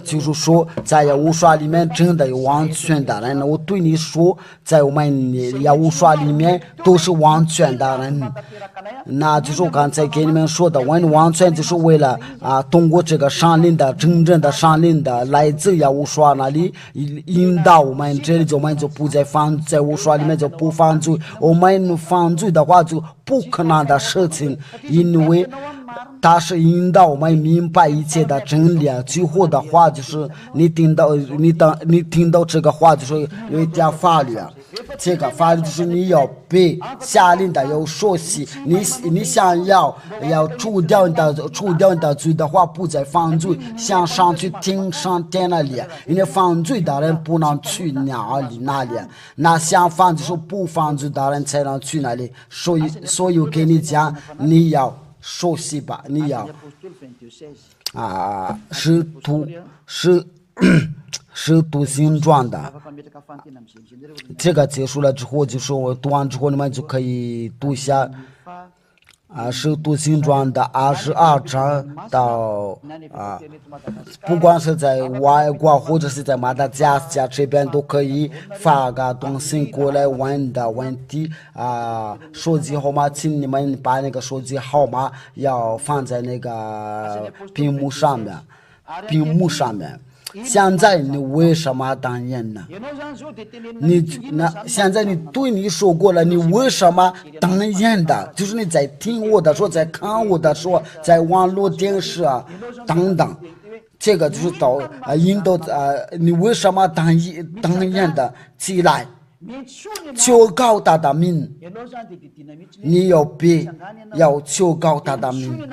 就是说在耶和华里面真的有完全的人。我对你说，在我们耶和华里面都是完全的人。那就是我刚才给你们说的，我们完全就是为了通过这个上灵的真正的上灵的来自耶和华那里引导我们，这里我们就不再犯罪，在耶和华里面就不犯罪。我们犯罪的话就不可能的事情，因为他是引导我们明白一切的真理。最后的话就是你听到这个话就是有一条法律，这个法律就是你要被下令的要熟悉，你想要除掉你的罪的话，不再犯罪，想上去听上天那里，因为犯罪的人不能去哪里，那想犯就是不犯罪的人才能去那里。所以我给你讲，你要熟悉吧，你要使徒行传的这个结束了之后，就是我读完之后，你们就可以读一下使徒行传的22章到不管是在外国或者是在马达加斯加这边，都可以发个短信过来问的问题手机号码，请你们把那个手机号码要放在那个屏幕上面。现在你为什么当人呢？现在你对你说过了，你为什么当人的？就是你在听我的说，在看我的说，在网络电视等等，这个就是引导你为什么当人的起来？求告他的名，你要求告他的名，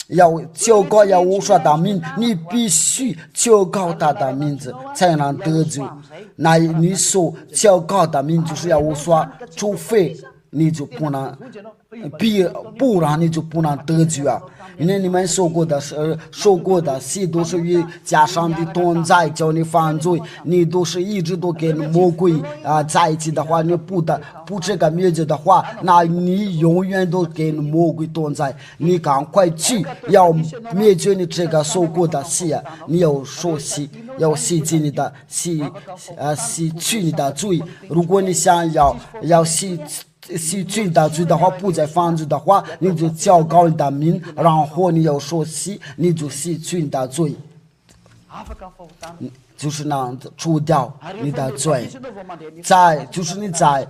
要求告耶和华的名，你必须求告他的名字才能得救。那你所求告的名就是耶和华，除非你就不能，不然你就不能得救因为你们说过的戏都是与加上的同在，叫你犯罪，你都是一直都跟魔鬼在一起的话，你不这个灭绝的话，那你永远都跟魔鬼同在。你赶快去，要灭绝你这个说过的戏你要说戏，要洗去你的洗去你的罪。如果你想要洗去的罪的话，不再犯罪的话，你就叫高你的名，然后你要说洗，你就洗去你的罪，就是那样子除掉你的罪。就是你在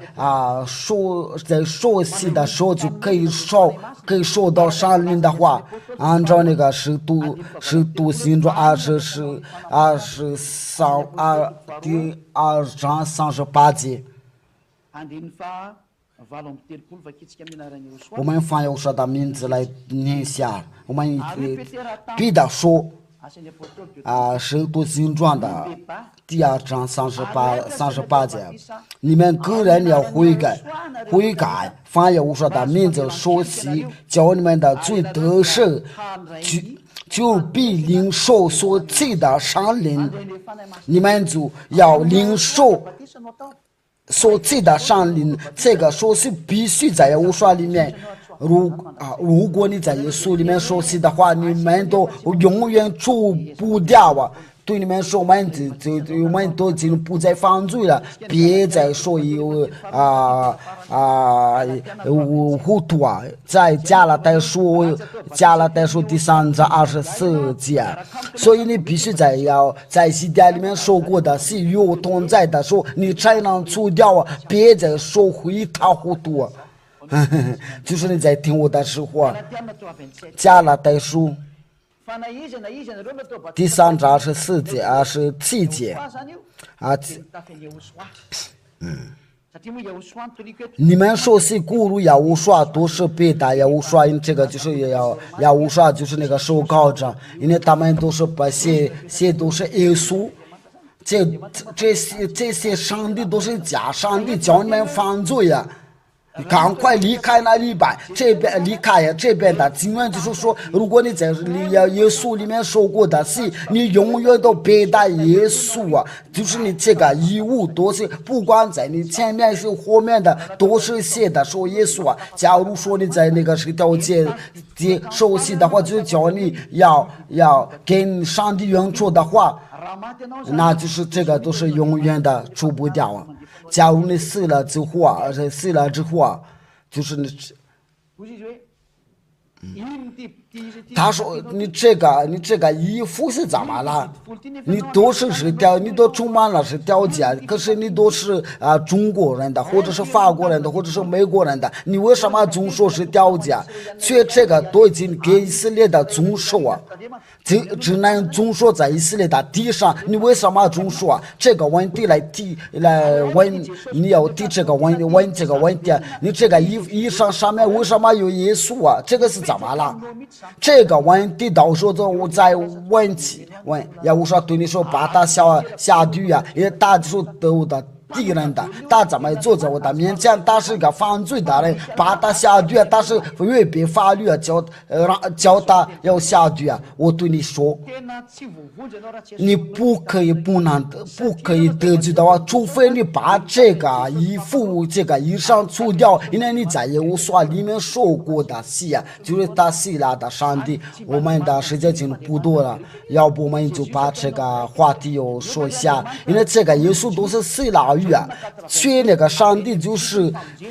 说洗的时候就可以说到上灵的话，按照那个使徒行传第2章38节。我们翻耶和华的名字来念一下，我们彼得说使徒行传的第2章38节，你们个人要悔改，凡耶和华的名字说起，叫你们的罪得赦，就必领受所赐的圣灵，你们就要领受所赐的圣灵。这个说是必须在耶和华里面。如果你在耶稣里面受洗的话，你们都永远除不掉啊！对你们说，我们都已经不再犯罪了，别再说糊涂啊！在加拉太书第3章24节，所以你必须在西殿里面说过的是与我同在的时候，你才能除掉啊！别再说一塌糊涂啊！就是你在听我的时候啊，加拉太书第3章24节27节啊，你们说是咕噜耶和华都是背的耶和华，这个就是耶和华就是那个受膏者，因为他们都是把写都是耶稣。这些上帝都是假上帝，叫你们犯罪呀！赶快离开那里吧，这边离开呀，这边的经文就是说，如果你在耶稣里面受过的是，你永远都背带耶稣啊，就是你这个义务都是，不管在你前面是后面的，都是写的说耶稣啊。假如说你在那个这条街受洗的话，就是叫你要跟上帝原处的话，那就是这个都是永远的除不掉啊。假如你死了之后啊，就是你，他说你这个衣服是怎么了？你都是你都充满了是掉价，可是你都是中国人的，或者是法国人的，或者是美国人的，你为什么总说是掉价？却这个都已经给以色列的总说啊。只能总说在以色列的地上，你为什么总说啊？这个问题来问，你要提这个问这个问题啊！你这个衣裳上面为什么有耶稣啊？这个是怎么了？这个问题到时候我再问，要我说对你说把他下地啊，因为大多数都的。敌人的，他怎么坐在我的面前？他是个犯罪的人，把他下地啊！他是违背法律啊，叫他要下地啊！我对你说，你不可以得罪的话，除非你把这个衣服、这个衣裳除掉，因为你在耶和华里面受过的洗啊，就是他希腊的上帝。我们的时间已经不多了，要不我们就把这个话题又说一下，因为这个耶稣都是希腊语。去那个上帝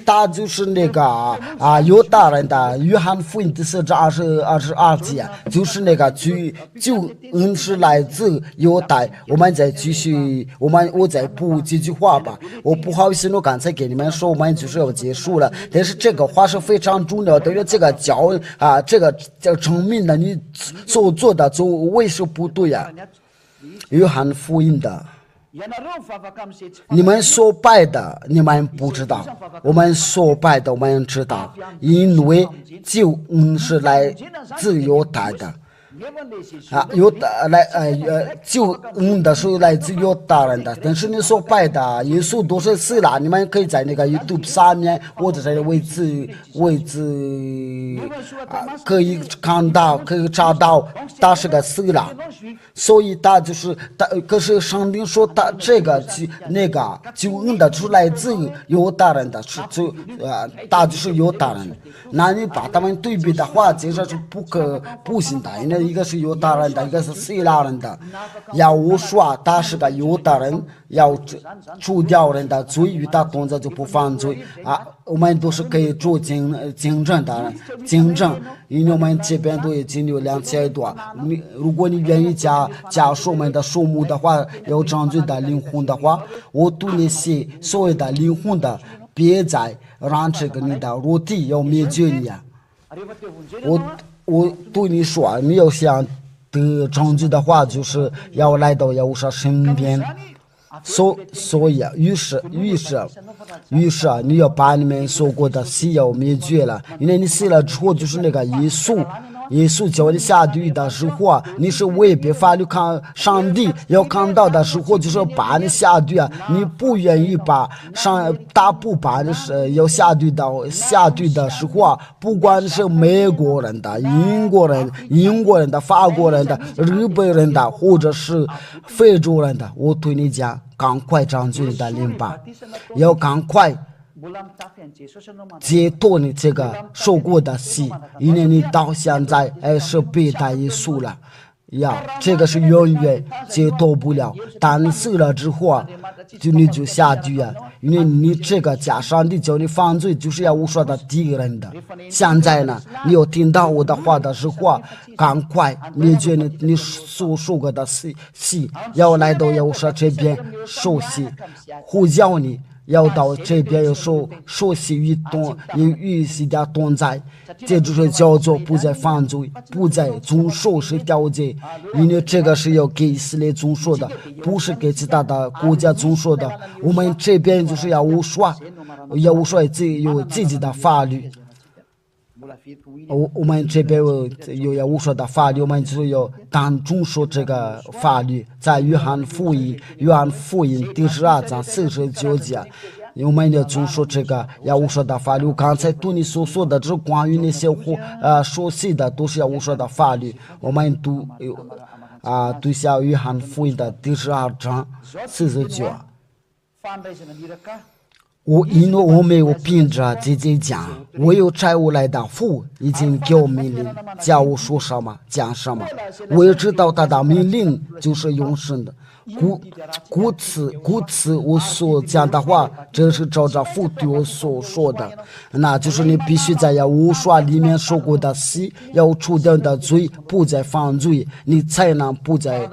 他就是那个犹大人的约翰福音第4章22节，就是那个救恩是来自犹大。我们再继续，我再补几句话吧。我不好意思，我刚才给你们说，我们就是要结束了。但是这个话是非常重要的，因为这个这个证明了你所做的就为什么不对呀？约翰福音的。你们所拜的，你们不知道；我们所拜的，我们知道，因为救恩是来自犹大的。救恩的是来自犹大人的，但是你所拜的耶稣都是希腊，你们可以在那个 YouTube 上面或者在位置可以看到，可以查到，他是个希腊，所以他就是可是上帝说他这个那个救恩的是来自犹大人的，他就是犹大人。那你把他们对比的话，这个是不行的，因为一个是犹大人的，一个是希腊人的。要我说他是个犹大人，要除掉人的罪，与他同在就不犯罪啊。我们都是可以做经证的，因为我们这边都已经有2000多。如果你愿意加数我们的数目的话，有长罪的灵魂的话，我对那些所谓的灵魂的，别再让这个你的肉体要灭绝你啊！我对你说，你要想得长罪的话，就是要来到耶和华身边。所以啊，于是啊，你要把你们说过的死要灭绝了，因为你死了之后就是那个耶耶稣叫你下地狱的时候，你是违背法律，看上帝要看到的时候，就是把你下地狱，你不愿意把大不把你是要下地狱的时候，不管是美国人的、英国人的、法国人的、日本人的，或者是非洲人的，我对你讲，赶快张嘴你的灵吧，要赶快解脱你这个受过的死，因为你到现在还是背带耶稣了。这个是永远解脱不了，但死了之后你就下地狱，因为你这个加上帝叫你犯罪，就是要无说的敌人的。现在呢，你有听到我的话的时候，赶快灭绝你所受过的死，要来到要说这边受洗，呼叫你。要到这边有受洗与洗的同在，这就是叫做不再犯罪，不再遵守是条件，因为这个是要给以色列遵守的，不是给其他的国家遵守的。我们这边就是要无说有自己的法律。我们这边有无说的法律，我们就要当遵守这个法律。在约翰福音第12章49节，我们要遵守这个要无说的法律。刚才对你所说的，就是关于那些熟悉的，都是要无说的法律。我们读下约翰福音的第12章49节。因为我没有凭着自己讲，我有差我来的父已经给我命令，叫我说什么讲什么。我也知道他的命令就是永生的，故此我所讲的话，这是照着父对我所说的，那就是你必须在无说里面受过的死，要除掉的罪，不再犯罪，你才能不再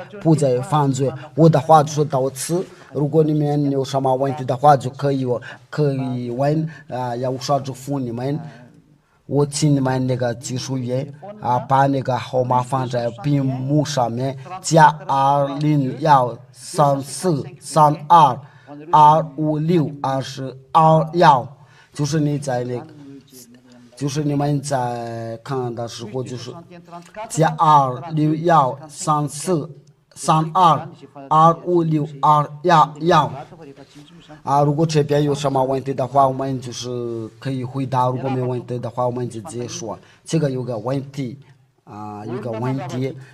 犯罪。我的话就是到此。如果你们有什么问题的话，就可以问要说祝福你们。我请你们那个技术员把那个号码放在屏幕上面，加2013422562221，就是你们在看的时候，就是加2013422562211。如果这边有什么问题的话，我们就是可以回答；如果没有问题的话，我们就直接说。这个有个问题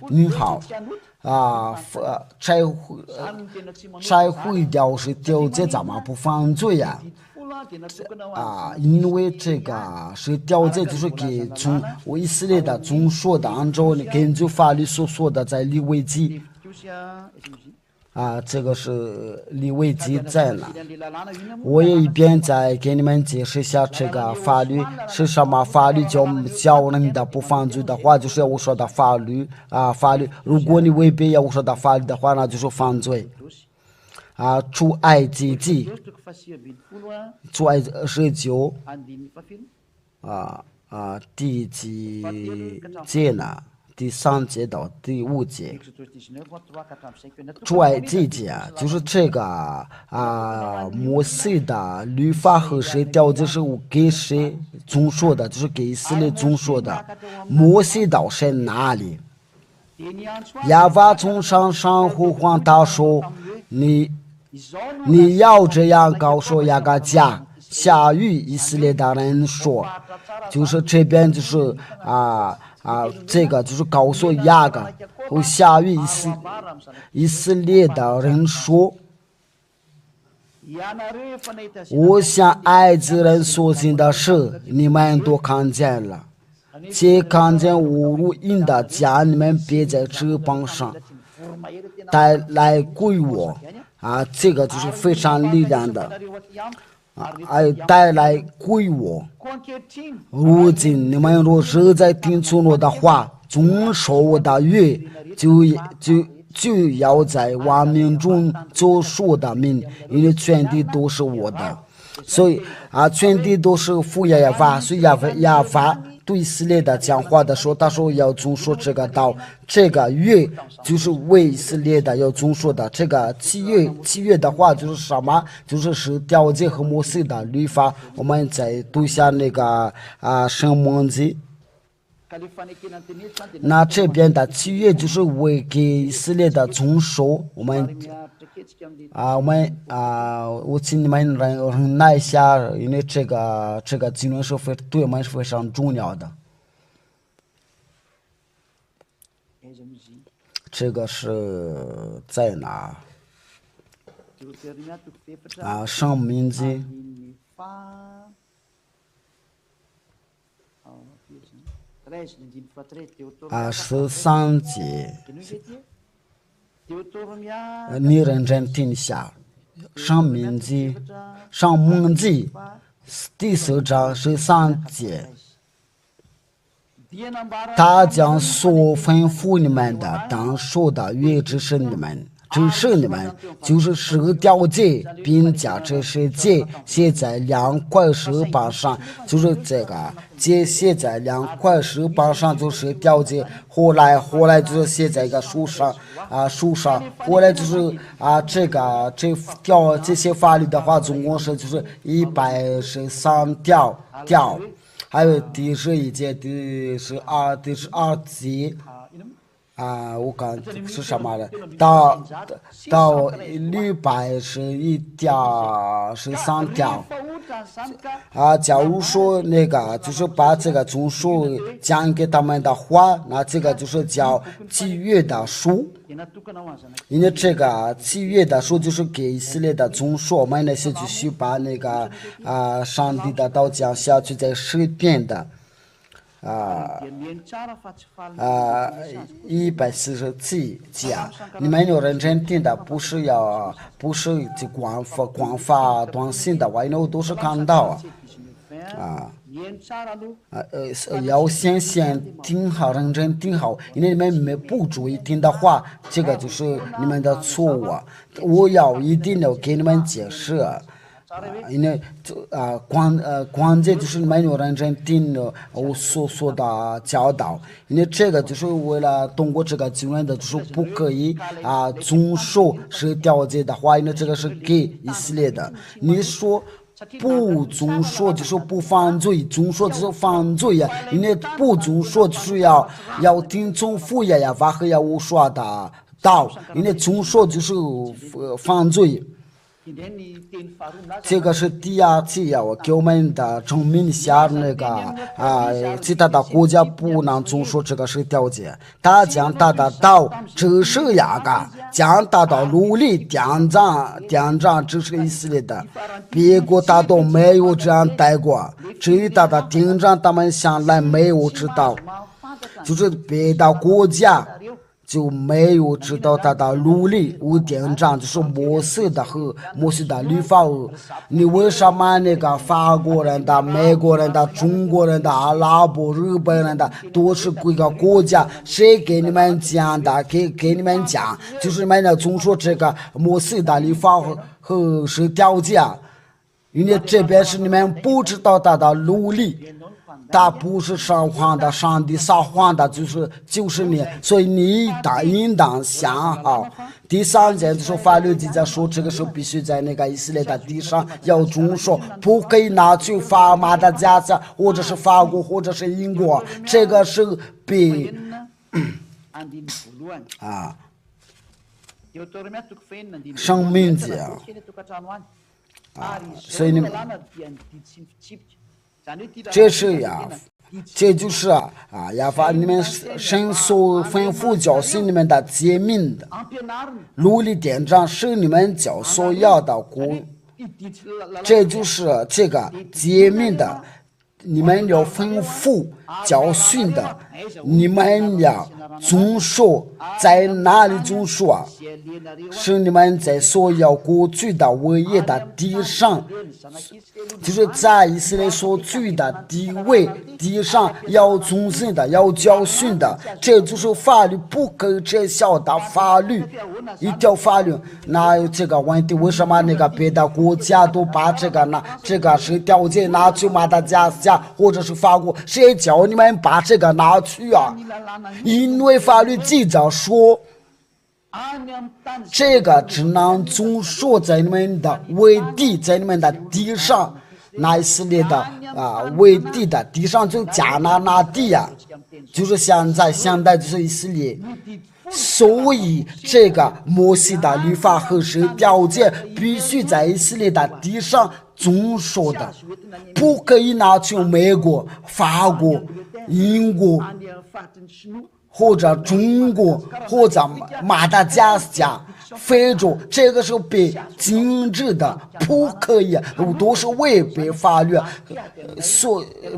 你好拆毁掉是掉这怎么不犯罪呀？因为这个是掉这就是给从以色列的宗说的，按照根据法律所说的，在利未记。这个是利未记在哪？我也一边在给你们解释一下这个法律是什么。法律叫人的不犯罪的话，就是我说的法律如果你违背我说的法律的话，那就是犯罪。出埃及记29第几节呢？第3节到第5节，出埃及记就是这个摩西的律法和谁调的是我给谁遵守的，就是给以色列遵守的。摩西到是哪里？耶和华从上呼唤他说：“你要这样告诉雅各家下与以色列的人说，就是这边就是这个就是告诉雅各和下与以色列的人说，我向埃及人所行的事，你们都看见了，且看见我如鹰的将你们别在翅膀上，带来归我。”这个就是非常力量的，带来归我。如今你们若实在听从我的话，遵守我的约，就要在万民中做属的民，因为全地都是我的。所以全地都是父耶和华，所以耶和华对以色列的讲话的时候，他说要遵守这个道，这个约就是为以色列的要遵守的。这个契约的话就是什么？就是条件和摩西的律法。我们再读一下那个申命记，那这边的契约就是为给以色列的宗属，我请你们忍耐一下，因为这个经文是对我们是非常重要的。这个是在哪？申命记13节，你认真听一下，申命记第4章13节。他将所吩咐你们的当说的约指示你们，就是10条诫，并将这些诫写在2块石板上，就是这个诫写在2块石板上，就是10条诫。后来就是写在一个书上，后来就是这些法律的话，总共是就是113条。还有第11节、第12节我看是什么的？到611条13条假如说那个就是把这个宗属讲给他们的话，那这个就是叫契约的书。因为这个契约的书就是给以色列的宗属，我们那些继续把那个上帝的道讲下去，在诗篇的147讲，你们有认真听的，不是就广发短信的话，因为我都是看到要先听好，认真听好，因为你们不注意听的话，这个就是你们的错误。我一定要给你们解释。因为关键就是你们有认真听我所说的教导，因为这个就是为了通过这个经文的，就是不可以遵守10条诫的话，因为这个是给以色列的。你说不遵守就是不犯罪，遵守就是犯罪呀。因为不遵守就是要听从父呀法和呀我说的道，因为遵守就是犯罪。这个是第2次我给我们的证明一下那个其他的国家不能遵守这个10条诫。他将他的道指示雅各，将他的奴隶典章指示以色列的，别国他都没有这样待过，至于他的典章他们向来没有知道，就是别的国家就没有知道他的奴隶无典章，就是摩西的律法。你为什么那个法国人的、美国人的、中国人的、阿拉伯、日本人的都是各个国家？谁给你们讲的？给你们讲，就是你们要遵守这个摩西的律法和10条诫。因为这边是你们不知道他的奴隶。他不是撒谎的，上帝撒谎的就是你，所以你应当想好。第3节就是法律记载说，这个时候必须在那个以色列的地上要遵守，不可以拿去法马的家乡，或者是法国，或者是英国，这个是比生命节所以你们这就是要把你们神所吩咐教训你们的诫命的奴隶典章是你们教所要的功，这就是这个诫命的，你们要吩咐教训的，你们要遵守。在哪里遵守是你们在所要过去的唯一的地上，就是在以色列所居的地上要遵循的，要教训的，这就是法律不可撤销的法律，一条法律。那这个问题，为什么那个别的国家都把这个10条诫拿去马达加斯加或者是法国？谁叫你们把这个拿去因为法律记载说，这个只能遵守在你们的为地，在你们的地上，拿以色列的为地的地上就迦南地呀，就是现代就是以色列。所以这个摩西的律法和是条件必须在以色列的地上遵守的，不可以拿去美国、法国、英国或者中国或者马达加斯加、非洲，这个是被禁止的，不可以，都是违背法律。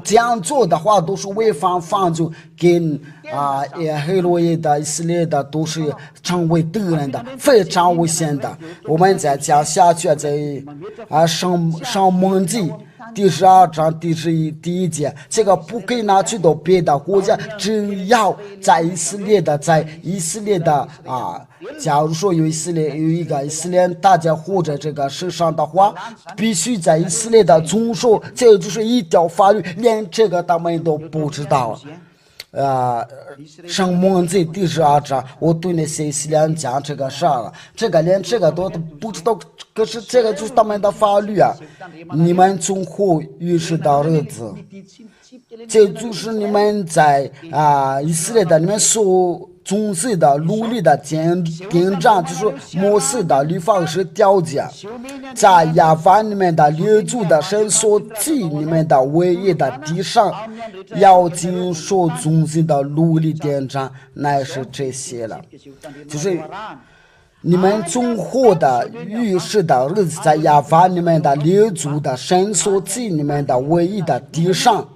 这样做的话都是违反法律，跟黑罗伊的以色列的都是成为敌人的，非常危险的。我们再讲下去，在上蒙记第12章第1节，这个不可以拿去到别的国家，只要在以色列的假如说有一个以色列大家或者这个世上的话，必须在以色列的遵守，这就是一条法律，连这个他们都不知道。上蒙记第12章，我对那些以色列人讲这个事了，连这个都不知道，可是这个就是他们的法律啊！你们从后预示的日子，这就是你们在以色列的你们所遵守的努力的典章，就是摩西的律法是条件，在亚法你们的列祖的神所记你们的唯一的地上，要经所遵守的努力典章，乃是这些了，就是你们总活的预示的日子，在亚法你们的列祖的神所记你们的唯一的地上，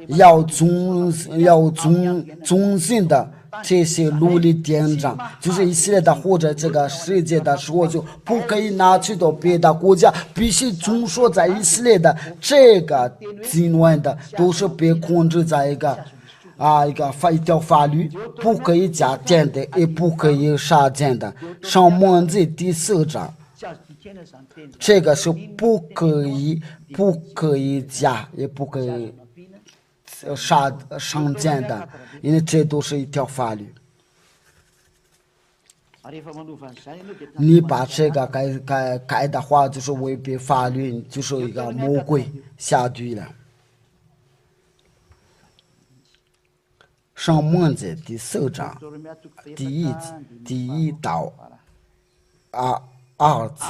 要遵循的这些努力典章，就是以色列的或者这个世界的时候，就不可以拿去到别的国家，必须遵守在以色列的这个经文的，都是被控制在一条法律，不可以加减的，也不可以杀减的。上蒙记第4章，这个是不可以加，也不可以上减的，因为这都是一条法律。你把这个改的话，就是违背法律，就是一个魔鬼下地了。上蒙记第4章第1到2节，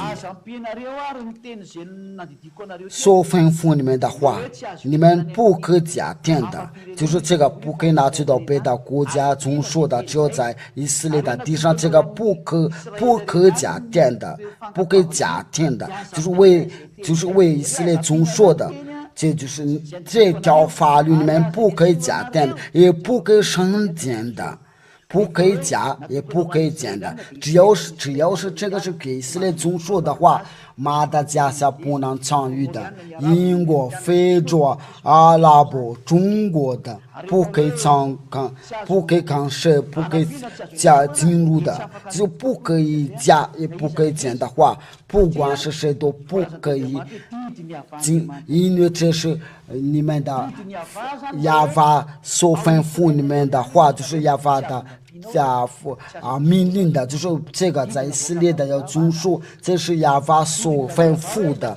所吩咐你们的话，你们不可加添的，就是这个不可以拿去到别的国家遵守的，只有在以色列的地上，这个不可加添的，不可以加添的，就是为以色列遵守的。这就是这条法律里面不可以加添的，也不可以省减的，不可以加也不可以减的。只要是这个是给以色列遵守的话，马达加斯加不能参与的，英国、非洲、阿拉伯、中国的不可以干涉，不可以加进入的，就不可以加也不可以减的话，不管是谁都不可以进，因为这是你们的亚法所吩咐你们的话，就是亚法的命令的，就是这个在以色列的要遵守，这是亚法所吩咐的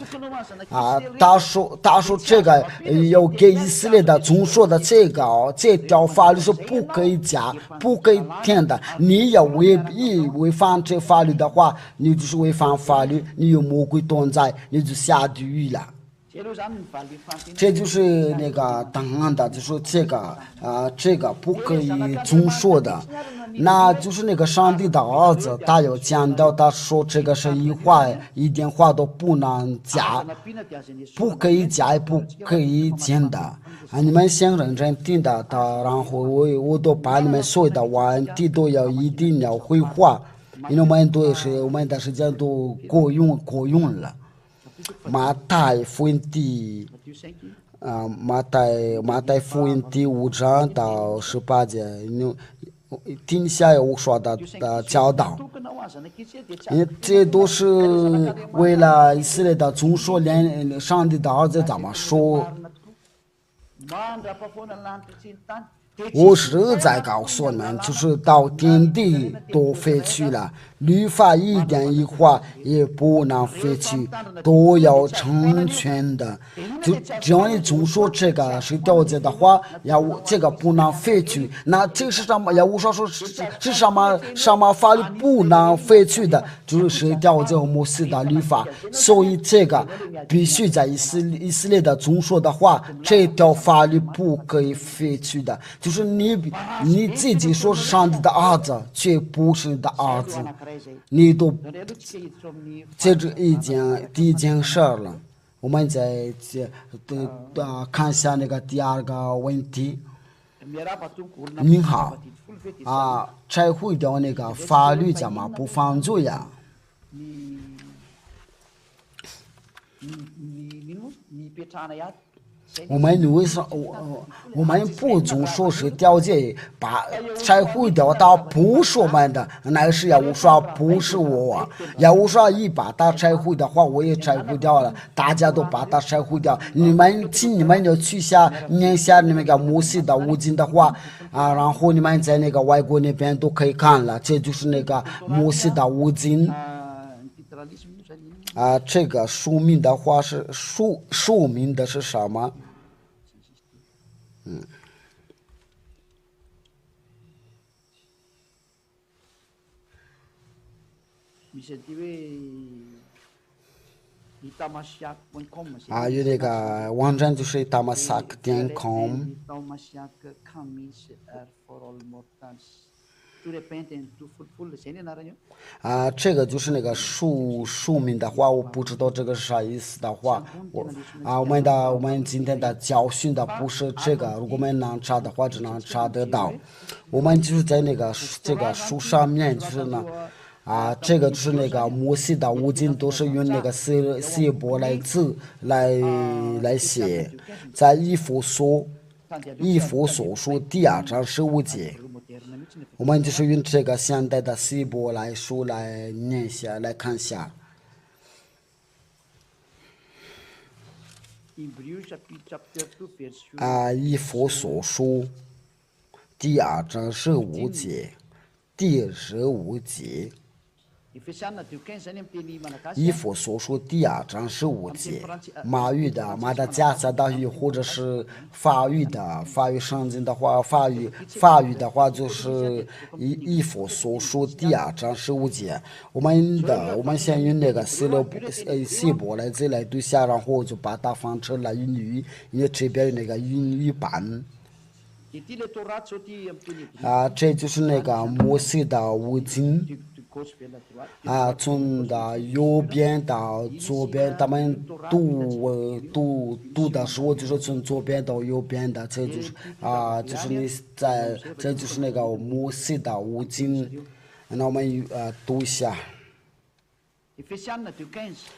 他说这个要给以色列的遵守的这条法律是不可以加不可以添的，你要违反这法律的话，你就是违反法律，你有魔鬼同在，你就下地狱了。这就是那个当然的，就是这个不可以遵守的，那就是那个上帝的儿子，他有讲到，他说这个是一点话都不能加，不可以加也不可以减的。你们先认真听的，然后我都把你们所有的问题都一定要回话，因为我们的时间都过用了。马太福音马太福音第5章到18节，听下我说的教导，因为这都是为了以色列的遵守，连上帝的儿子怎么说？我实在告诉你们，就是到天地都废去了，律法一点一划也不能废去，都要成全的。就只要你总说这个是条件的话，这个不能废去，那这是什么？无说是什么法律不能废去的，就是条件和摩西的律法。所以这个必须在以色列的总说的话，这条法律不可以废去的。就是你自己说是上帝的儿子，却不是你的儿子，你都这是第一件事了。我们再看一下那个第二个问题。您好，拆毁掉那个法律怎么不犯罪呀？我们为什我们不总说是条件把拆毁掉，它不是我们的，那是我说不是我，我说一把它拆毁的话，我也拆毁掉了，大家都把它拆毁掉。你们要去念下那个摩西的五经的话然后你们在那个外国那边都可以看了，这就是那个摩西的五经。这个书名的话是书名的是什么？有那个网站就是 damasak.com。这个就是那个书名的话，我不知道这个是啥意思的话，我们今天的教训的不是这个，如果我们能查的话，只能查得到。我们就是在这个书上面，就是呢，这个就是那个摩西的五经都是用那个希伯来字来写，在以弗所书第2章15节。我们就是用这个现代的希伯来书来念一下，来看一下。以弗所书第2章15节，第15节。以弗所书第2章15节，马语的马达加斯加语或者是法语圣经的话，法语的话就是以弗所书第2章15节。我们先用那个希伯来字来读下，然后就把它放成了英语，因为这边有那个英语版。这就是那个摩西的五经。从右边到左边，他们读的时候就是从左边到右边的，这就是这就是那个摩西的五经。那我们读一下。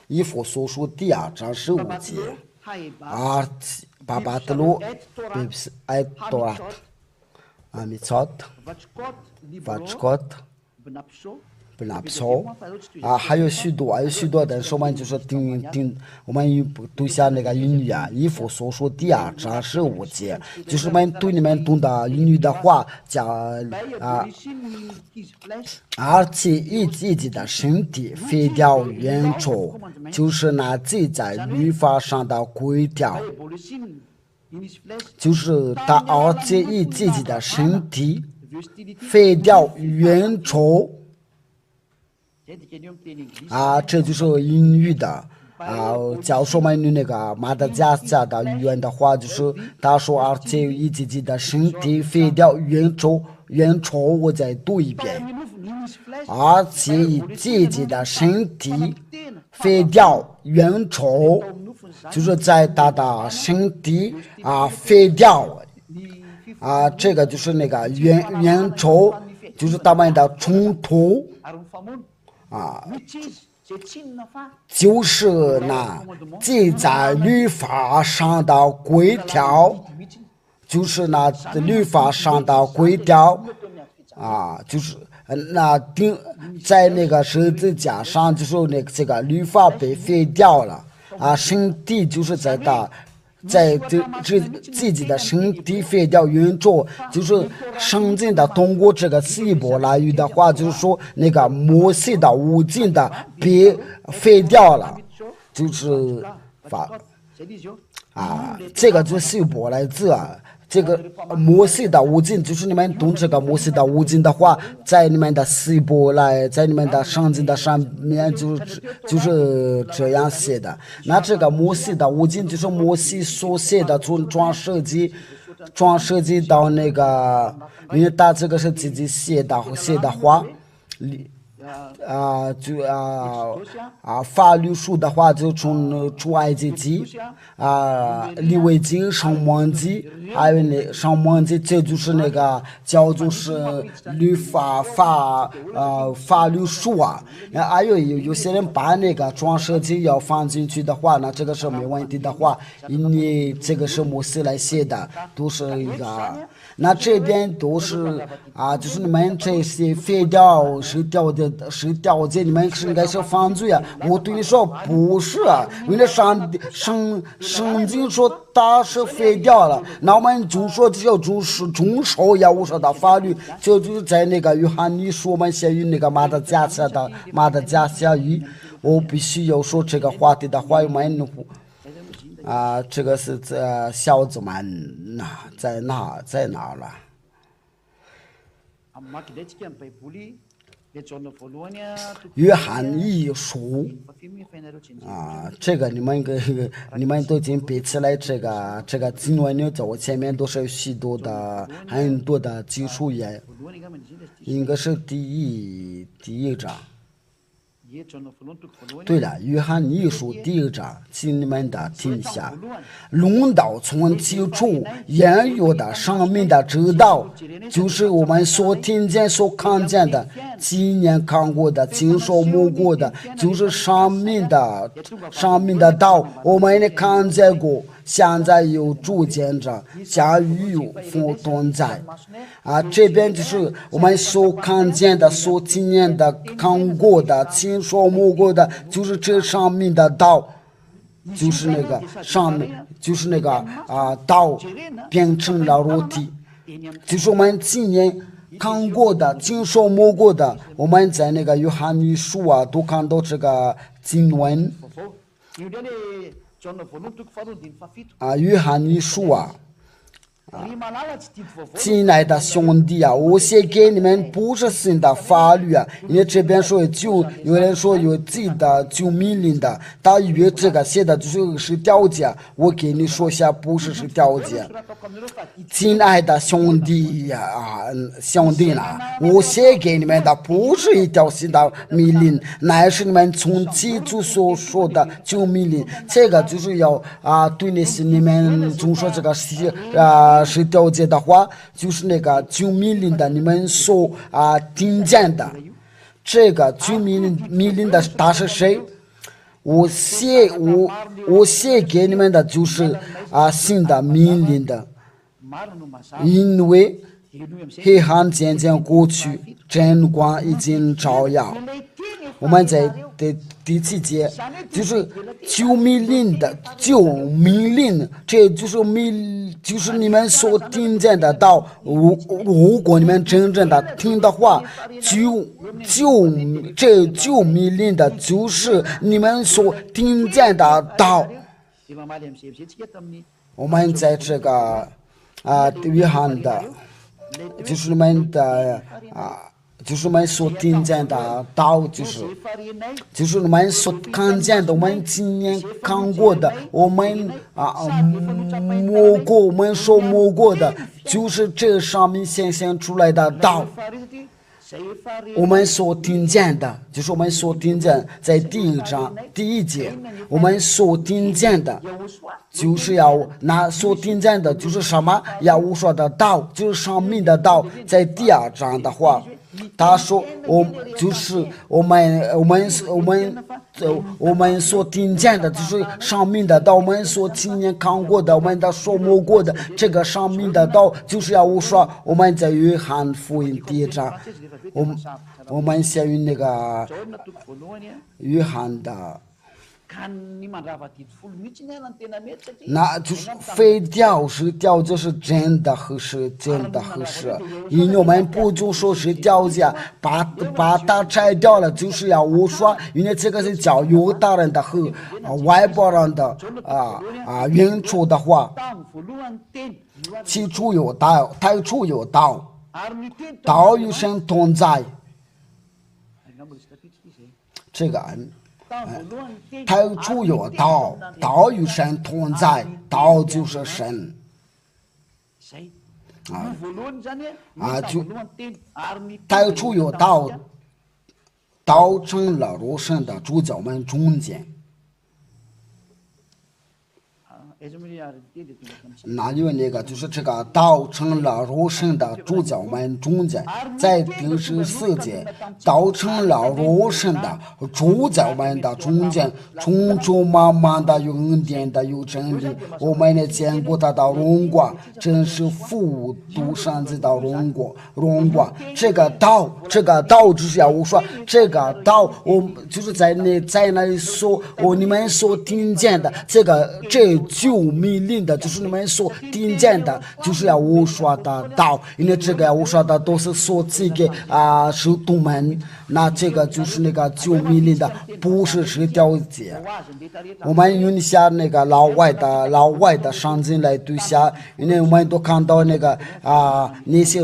以弗所书第2章15节。Babatlo et Torat, Mitzot, Vachkot,还有许多的，我们就是我们读一下那个英语以弗所书第2章15节，就是我们对你们读的英语的话讲而且以自己的身体废掉原则，就是那记在律法上的规条，就是而且以自己的身体废掉原则。这就是英语的教授们用那个马达加斯加的语言的话，就是他说而且以自己的身体废掉原则，我再读一遍，而且以自己的身体废掉原则，就是在他的身体废掉这个就是那个原则，就是他们的冲突就是那记在律法上的规条，就是那律法上的规条就是那在那个十字架上，就是这个律法被废掉了身体就是在在自己的身体废掉运作，就是神经的通过这个细胞来语的话，就是说那个魔性的无尽的被废掉了，就是这个就是细胞来自这个魔性的无尽，就是你们懂这个魔性的无尽的话，在你们的细胞来，在你们的神经的上面就是这样写的。那这个魔性的无尽就是魔性所写的，从装设计到那个，因为他这个是自己写的话。法律书的话就从出埃及记利未记上摩记，还有那上摩记，这就是那个叫做是律法法律书还有些人把那个装设计要放进去的话，那这个是没问题的话，因为这个是摩西来写的，都是一个。那这边都是就是你们这些废掉是掉进，你们是应该是犯罪我对你说不是因为圣经说他是废掉了，那我们就说只要遵守我说的法律，就是在那个约翰一书我们写于那个马达加下语，我必须要说这个话题的话，我们这个是小子们在哪了？约翰一书这个你们都已经背起来，这个经文呢，在我前面都是许多的很多的技术也应该是第一章。对了，约翰一书第一章，请你们的听一下。论到从起初言语的生命的指导，就是我们所听见所看见的，纪念看过的，经受摸过的，就是生命的道，我们也看见过，现在有逐渐着将与风同在这边就是我们所看见的、所经验的、看过的、亲手摸过的，就是这上面的道，就是那个上面，就是那个道变成了肉体，就是我们今年看过的、亲手摸过的，我们在那个约翰一书都看到这个经文约翰一书亲爱的兄弟我写给你们不是新的法律因为这边说有人说有自己的救命令的，他以为这个写的就是调解，我给你说下不是调解。亲爱的兄弟兄弟我写给你们的不是一条新的命令，乃是你们从起初所说的救命令，这个就是要对那些你们总说这个是调解的话，就是那个救命令的你们所听见的，这个救命令的他是谁？我写给你们的就是新的命令的，因为黑暗渐渐过去，真光已经照耀。我们在第七节就是救命令的救命令，这就是你们所听见的道。如果你们真正的听的话，这救命令的就是你们所听见的道。我们在这个约翰的，就是你们的就是我们所听见的道，就是我们所看见的，我们今年看过的，我们我们所摸过的，就是这上面显现出来的道。我们所听见的，就是我们所听见，在第一章第一节，我们所听见的，就是所听见的，就是什么？要我说的道，就是上面的道。在第二章的话，他说就是我们所听见的，就是上面的道，我们所亲眼看过的，我们所摸过的，这个上面的道，就是要我说，我们在约翰福音第一章，我们写于那个约翰的那就是非掉是掉就是真的合适，真的合适。因为我们不就说是掉价，把它拆掉了，就是要我说，因为这个是叫犹大人的和外邦人的原初的话，起初有道，太初有道，道与神同在。这个太初有道，道与神同在，道就是神。就太初有道，道成了肉身的主角们中间。那有那个就是这个道成了肉身的主角们中间，在第14节，道成了肉身的主角们的中间，充充满满的有恩典的有真理，我们也见过他的荣光，真是复读上子的荣光。这个道就是要我说，这个道我就是在那里说，你们所听见的这9命令的，就是你们所听见的，就是要我说的道，因为这个我说的都是所记给使徒们，那这个就是那个9命令的，不是条解。我们用一下那个老外的圣经来对下，因为我们都看到那个那些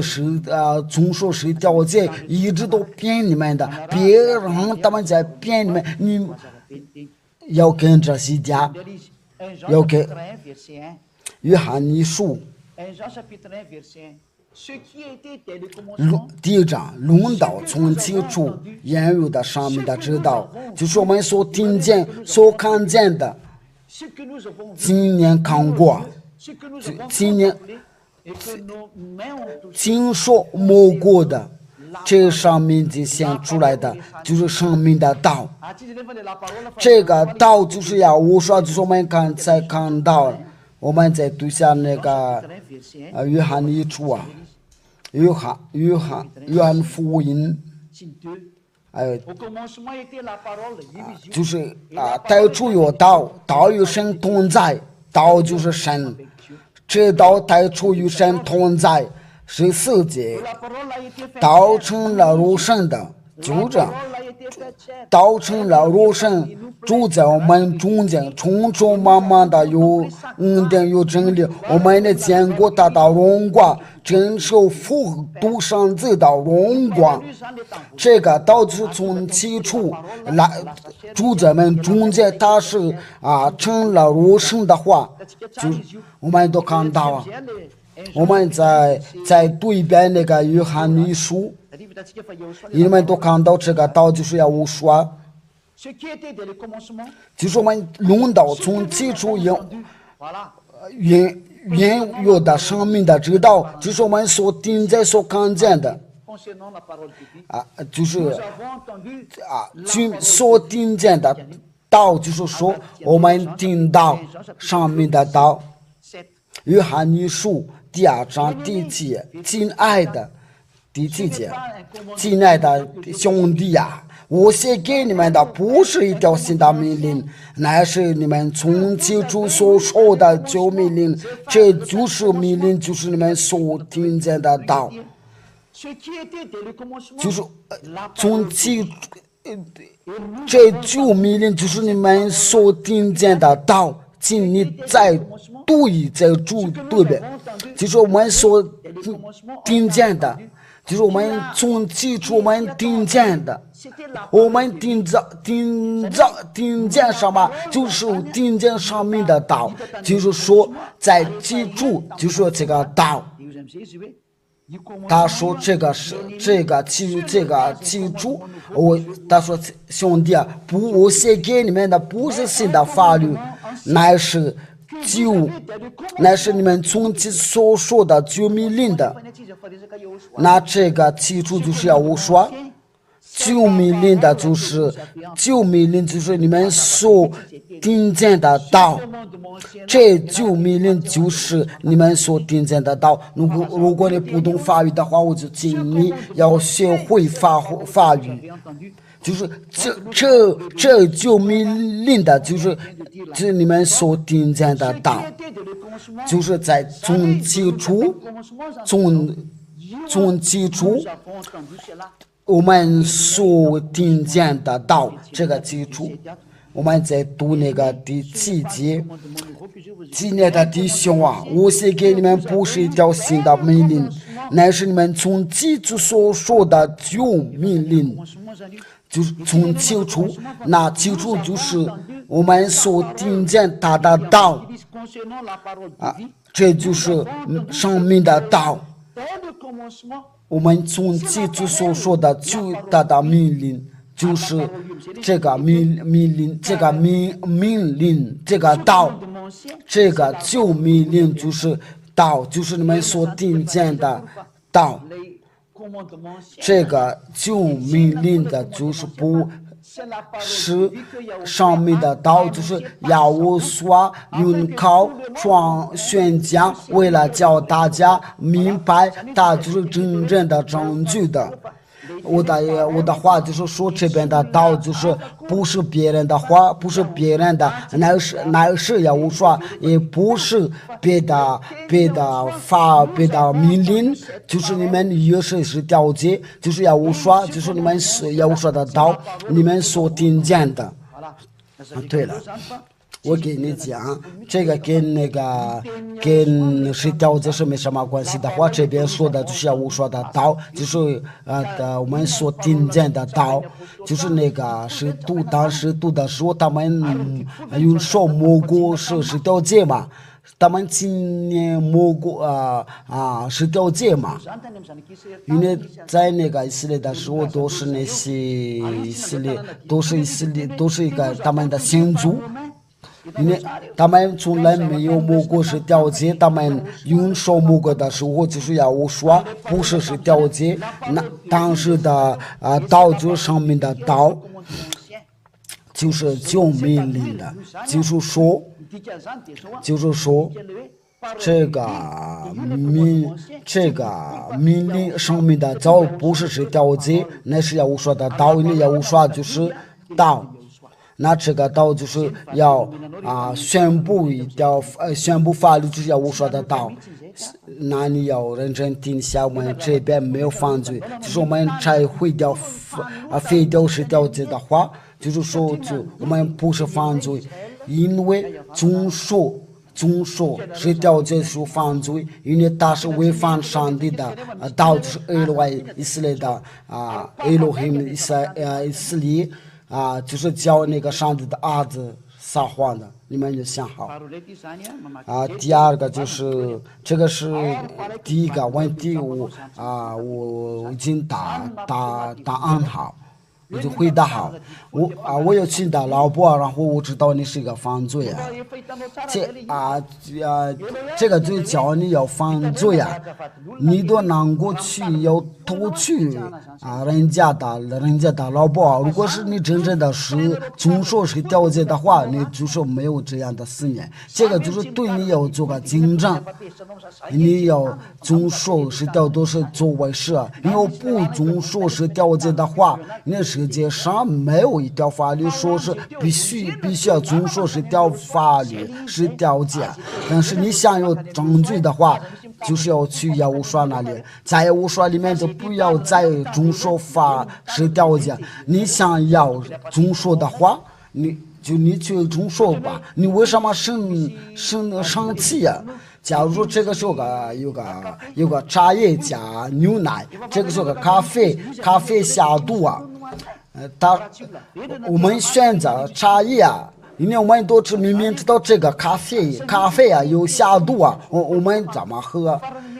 总说是条解，一直都骗你们的，别人他们在骗你们，你要跟着西家。要给约翰一书第1章论到从起初言语的上面的知道，就是我们所听见所看见的，今年看过，今年经说摸过的，这上面就显出来的就是生命的道。这个道就是要我说，就是我们刚才看到，我们在读下那个约翰一书约翰福音，就是太初有道，道与神同在，道就是神，这道太初与神同在。14节，道成了肉身的，就这样，道成了肉身，住在我们中间，充充满满的有恩典有真理，我们也见过他的荣光，真受复读上子的荣光。这个道就是从起初来住在我们中间，他是成了肉身的话，就我们都看到我们再读一遍那个约翰一书，你们都看到这个道就是要我说，就是我们论到从起初原有的生命的知道，就是我们所听见所看见的就是所听见的道，就是说我们听到上面的道。约翰一书第2章第7节，亲爱的第7节，亲爱的兄弟呀，我写给你们的不是一条新的命令，乃是你们从起初所受的旧命令，这就是命令，就是你们所听见的道，就是从起这旧命令就是你们所听见的道。请你再读一再读遍，就是我们所听见的，就是我们从起初我们听见的，我们听见什么？就是听见上面的道，就是说在记住，就是说这个道。他说这个记住，他说兄弟啊，我写给你们的不是新的法律，乃是你们从前所说的旧命令的。那这个记住就是要我说，旧命令的就是你们所听见的道，这旧命令就是你们所听见的道。如果你不懂法语的话，我就请你要学会法语。就是这就命令的，就是这你们所听见的道，就是在从基础我们所听见的道这个基础。我们在读那个第7节，亲爱的弟兄啊，我写给你们不是一条新的命令，乃是你们从基础所说的旧命令，就是从基础，那基础就是我们所听见他的道啊，这就是生命的道。我们从基础所说的旧的命令。就是这个命令，这个命令，这个道，这个旧命令就是道，就是你们所听见的道。这个旧命令的就是不是上面的道，就是要我所用靠宣讲，为了叫大家明白，它就是真正的证据的。我的话就是说，这边的道就是不是别人的话，不是别人的，乃是要我说，也不是别的命令，就是你们也是了解，就是要我说，就是你们要我说的道，你们所听见的。对了。我给你讲，这个跟谁了解是没什么关系的话，这边说的就是我说的道，就是我们所听见的道，就是那个是当时读的时候，他们用手摸过是了解嘛，他们今年摸过是了解嘛，因为在那个以色列的时候都是那些以色列都是一个他们的先祖。因为他们从来没有摸过是了解，他们用手摸过的时候，就是要我说，不是了解。那当时的道就是上面的道，就是旧命令的，就是说，这个命令上面的道不是了解，那是要我说的道，因为要我说就是道。那这个道就是要宣布法律，就是要我说的道。那你要认真听下，我们这边没有犯罪，就是我们才会废掉是了解的话，就是说我们不是犯罪，因为总说是了解是犯罪，因为他是违反上帝的道，就是以色列的以色列。就是教那个上帝的儿子撒谎的，你们就想好。第二个就是这个是第一个问题，我已经答案好，我就回答好。我有去打老婆，然后我知道你是一个犯罪啊。这个就叫你要犯罪啊，你都能够去要偷去人家的老婆。如果是你真正的是总说是了解的话，你就说没有这样的思念。这个就是对你要做个警正，你要总说是都是做坏事，你要不总说是了解的话，那世界上没有一条法律说是必须要总说是条法律是了解。但是你想要证据的话，就是要去业务所那里，在业务所里面就不要再总说法是了解。你想要总说的话，你去总说吧。你为什么生气呀？假如说这个是有个茶叶加牛奶，这个是个咖啡下毒啊。我们选择茶叶啊，因为我们都明明知道这个咖啡啊有下毒啊，我们怎么喝？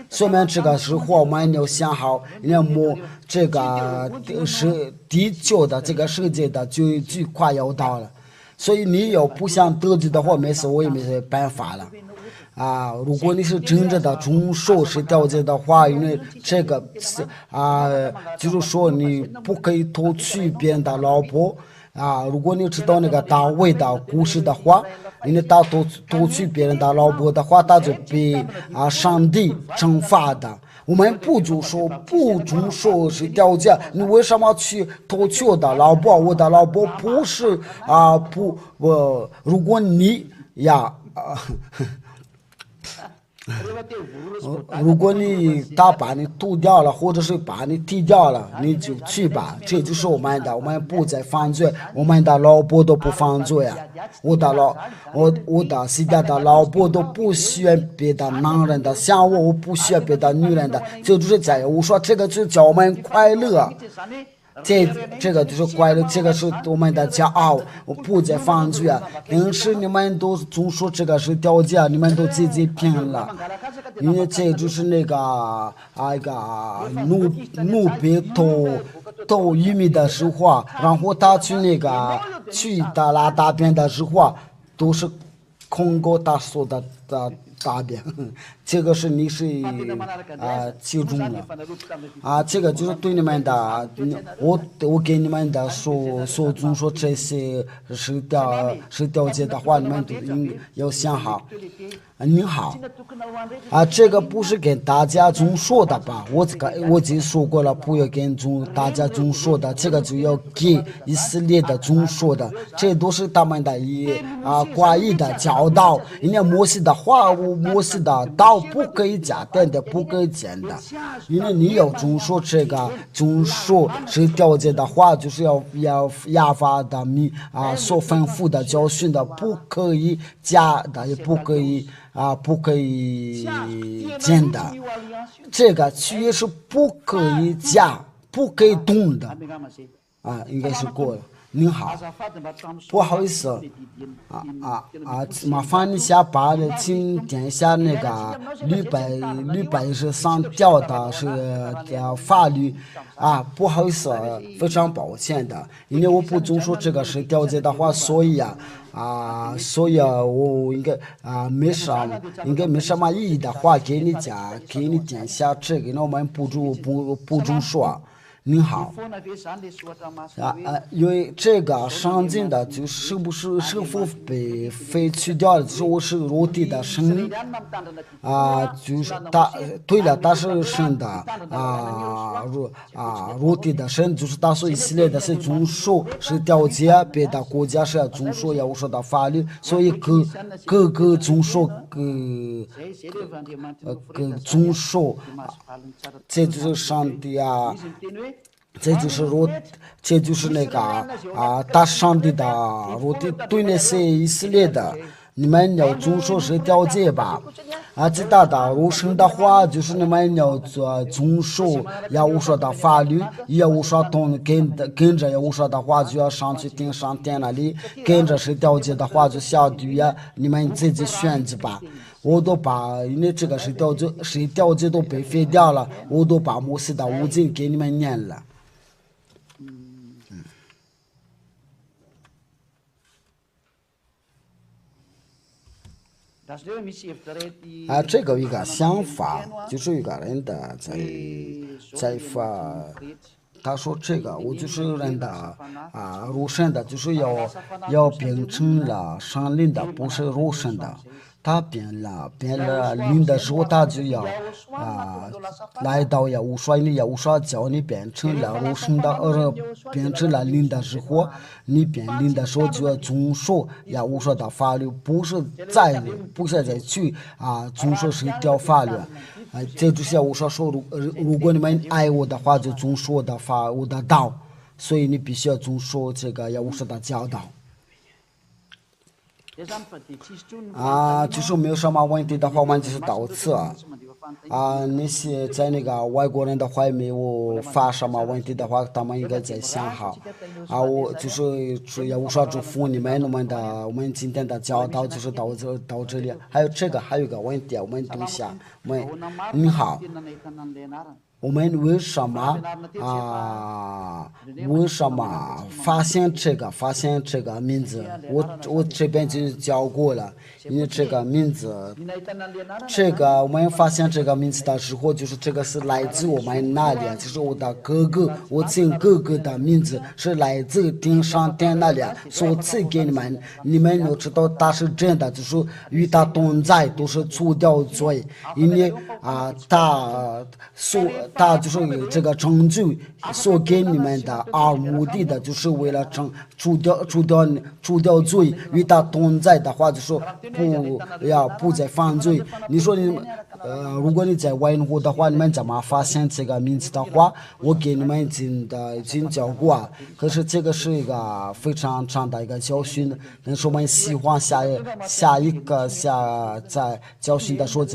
所以这个时候我们要想好，要么这个是地球的这个世界的就快要到了，所以你要不想得罪的话，没事，我也没办法了。如果你是真正的总说是了解的话，因为这个是就是说你不可以偷取别人的老婆如果你知道那个大卫的故事的话，因为他偷取别人的老婆的话，他就被上帝惩罚的。我们不遵守是条件，你为什么去偷去我的老婆？我的老婆不是如果你呀如果他把你吐掉了，或者是把你踢掉了，你就去吧。这就是我们不再犯罪，我们的老婆都不犯罪啊。我的现在的老婆都不需要别的男人的，像我不需要别的女人的，就是这样。我说这个就叫我们快乐。这个就是快乐，这个是我们的骄傲，我不再犯罪啊！但是你们都总说这个是条件，你们都自己骗了，因为这就是那个奴婢偷玉米的时候，然后他去拉大便的时候，都是空过他说的大便，这个是你是记住了这个就是对你们的，我给你们的总说这些是条件的话，你们都要想好。你好这个不是跟大家总说的吧？我就说过了，不要跟大家总说的，这个就要给以色列的总说的，这都是他们的关于的教导。人家摩西的话，摩西的道不可以加点的，不可以减的，因为你要总说这个总说是条件的话，就是要亚法的所吩咐的教训的，不可以加的，也不可以减的，这个区是不可以加，不可以动的应该是过了。您好，不好意思麻烦你请点一下那个吕白是上吊的是法律不好意思非常抱歉的，因为我不总说这个是条件的话，所以我应该没什么意义的话给你点一下这个，那我们不准说。您好因为这个上进的就是是否被废去掉了，就是我是肉体的神就是对了，他是神的肉体的神，就是他所以系列的是遵守是条件，别的国家是要遵守要说的法律，所以各个遵守遵守这就是上帝这就是那个大上帝的肉体，对那些以色列的，你们要遵守是条件吧其他的如神的话，就是你们要遵守要无说的法律，要无说跟着要无说的话，就要上去上天那里，跟着是条件的话，就下地你们自己选择吧。我都把因为这个是条件都被废掉了，我都把摩西的五经给你们念了。这个一个想法，就是一个人的在发，他说这个我就是人的入神的，就是要变成了上灵的，不是入神的。他变了灵的时候，他就要来到也无说你也无说叫你变成了入神的，变成了灵的时候，你变灵的时候就要遵守也无说的法律，不是再去遵守是一条法律这就是我说如果你们爱我的话，就遵守我的道，所以你必须要遵守这个也无说的教导。就是没有什么问题的话，我们就是到此那些在那个外国人的话没有发什么问题的话，他们应该在想好我就是也无说祝福你们我们今天的教导就是到这里。还有一个问题我们读一下。你好我们为什么为什么发现这个名字？我这边就教过了，因为这个名字，这个我们发现这个名字的时候，就是这个是来自我们那里，就是我的哥哥，我亲哥哥的名字是来自天上天那里所赐给你们，你们要知道他是真的，就是与他同在都是除掉罪，因为他就是有这个成就所给你们的目的的，就是为了除掉罪，与他同在的话，就说不再犯罪。你说如果你在玩火的话，你们怎么发现这个名字的话，我给你们已经教过，可是这个是一个非常长的一个教训，但是我们喜欢下在教训的时候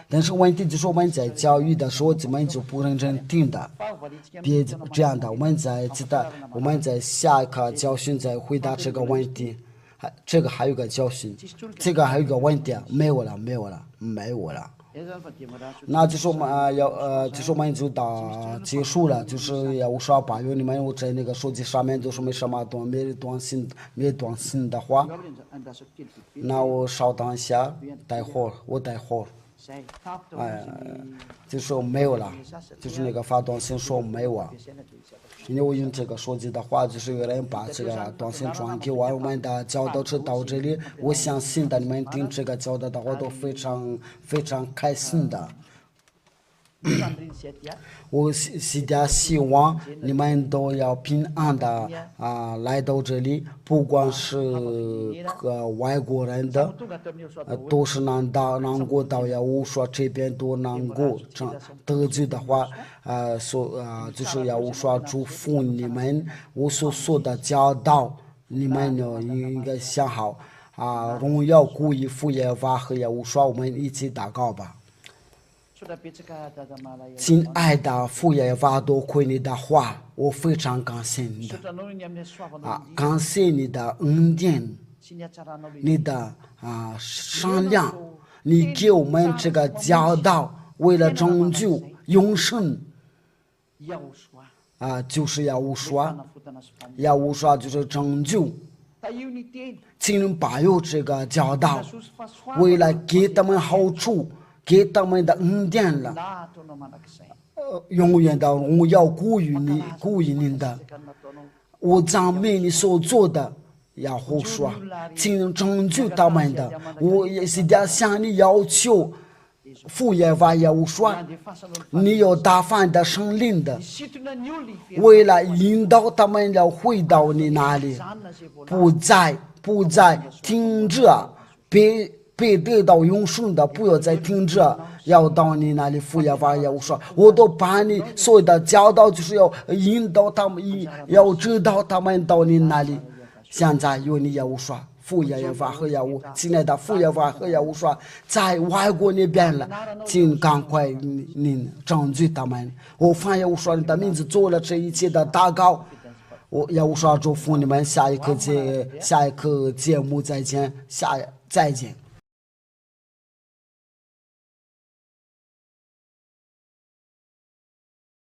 但是问题就是我们在教育的时候，我们就不认真听的，别这样的，我们在下一课教训再回答这个问题。这个还有个教训，这个还有个问题，没有了。那就是我们就是我们就到结束了，就是要说把你们我在那个手机上面都是没什么没短信的话，那我稍等一下，待会儿。就说没有了，就是那个发短信说没有啊，因为我用这个手机的话，就是有人把这个短信转给我们的教导是到这里，我相信的你们听这个教导的话都非常非常开心的。我希望你们都要平安的来到这里，不管是外国人的，都是难过到呀，我说这边都难过，得罪的话，就是要我说祝福你们，我所说的教导，你们应该想好荣耀归于父耶和华和耶和华，我们一起祷告吧。亲爱的父耶和华，多亏你的话，我非常感谢你的感谢你的恩典，你的善良，你给我们这个教导，为了拯救永生就是要我说就是拯救，请保佑这个教导，为了给他们好处，给他们的恩典了，永远的荣耀归于您的。我赞美你所做的，要胡说，请拯救他们的。我也是在向你要求，父耶和华要说，你有大范的圣灵的，为了引导他们要回到你那里，不再停止，被得到永生的，不要再停止，要到你那里。父耶和华要说，我都把你所有的教导，就是要引导他们，要知道他们到你那里。现在有你要说，父耶和华和耶和华，亲爱的父耶和华和耶和华说，在外国那边了，请赶快你拯救他们。我反耶和华你的名字做了这一切的祷告。我耶和华祝福你们，下一课节目再见，再见。